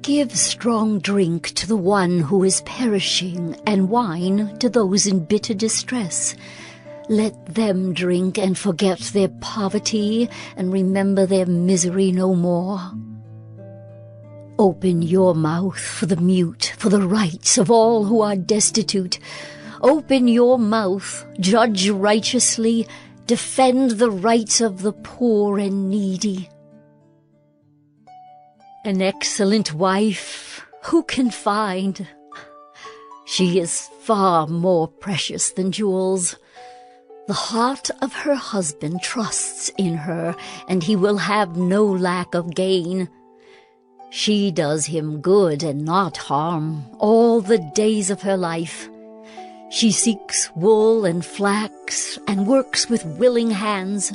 Give strong drink to the one who is perishing, and wine to those in bitter distress. Let them drink and forget their poverty, and remember their misery no more. Open your mouth for the mute, for the rights of all who are destitute. Open your mouth, judge righteously, defend the rights of the poor and needy. An excellent wife, who can find? She is far more precious than jewels. The heart of her husband trusts in her, and he will have no lack of gain. She does him good and not harm all the days of her life. She seeks wool and flax, and works with willing hands.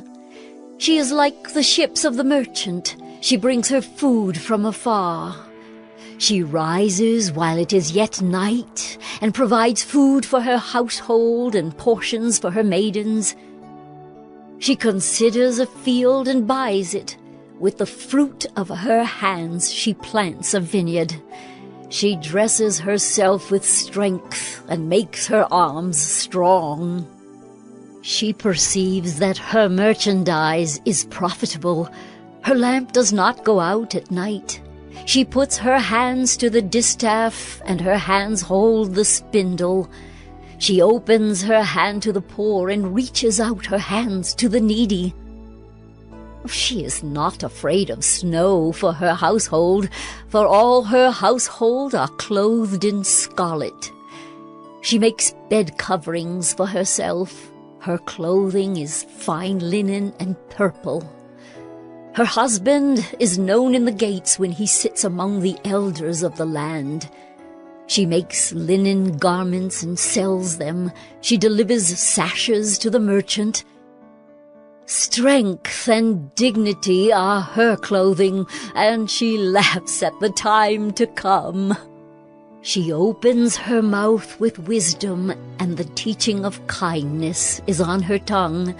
She is like the ships of the merchant. She brings her food from afar. She rises while it is yet night, and provides food for her household and portions for her maidens. She considers a field and buys it. With the fruit of her hands she plants a vineyard. She dresses herself with strength and makes her arms strong. She perceives that her merchandise is profitable. Her lamp does not go out at night. She puts her hands to the distaff, and her hands hold the spindle. She opens her hand to the poor and reaches out her hands to the needy. She is not afraid of snow for her household, for all her household are clothed in scarlet. She makes bed coverings for herself. Her clothing is fine linen and purple. Her husband is known in the gates when he sits among the elders of the land. She makes linen garments and sells them. She delivers sashes to the merchant. Strength and dignity are her clothing, and she laughs at the time to come. She opens her mouth with wisdom, and the teaching of kindness is on her tongue.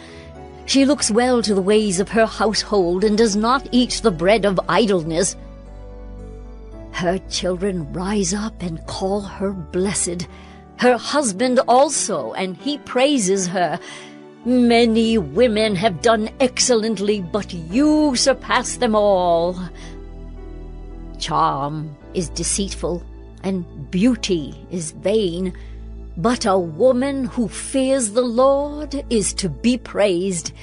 She looks well to the ways of her household, and does not eat the bread of idleness. Her children rise up and call her blessed. Her husband also, and he praises her. Many women have done excellently, but you surpass them all. Charm is deceitful, and beauty is vain, but a woman who fears the Lord is to be praised.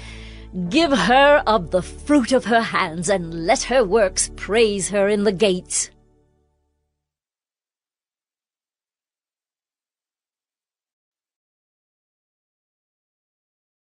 Give her of the fruit of her hands, and let her works praise her in the gates.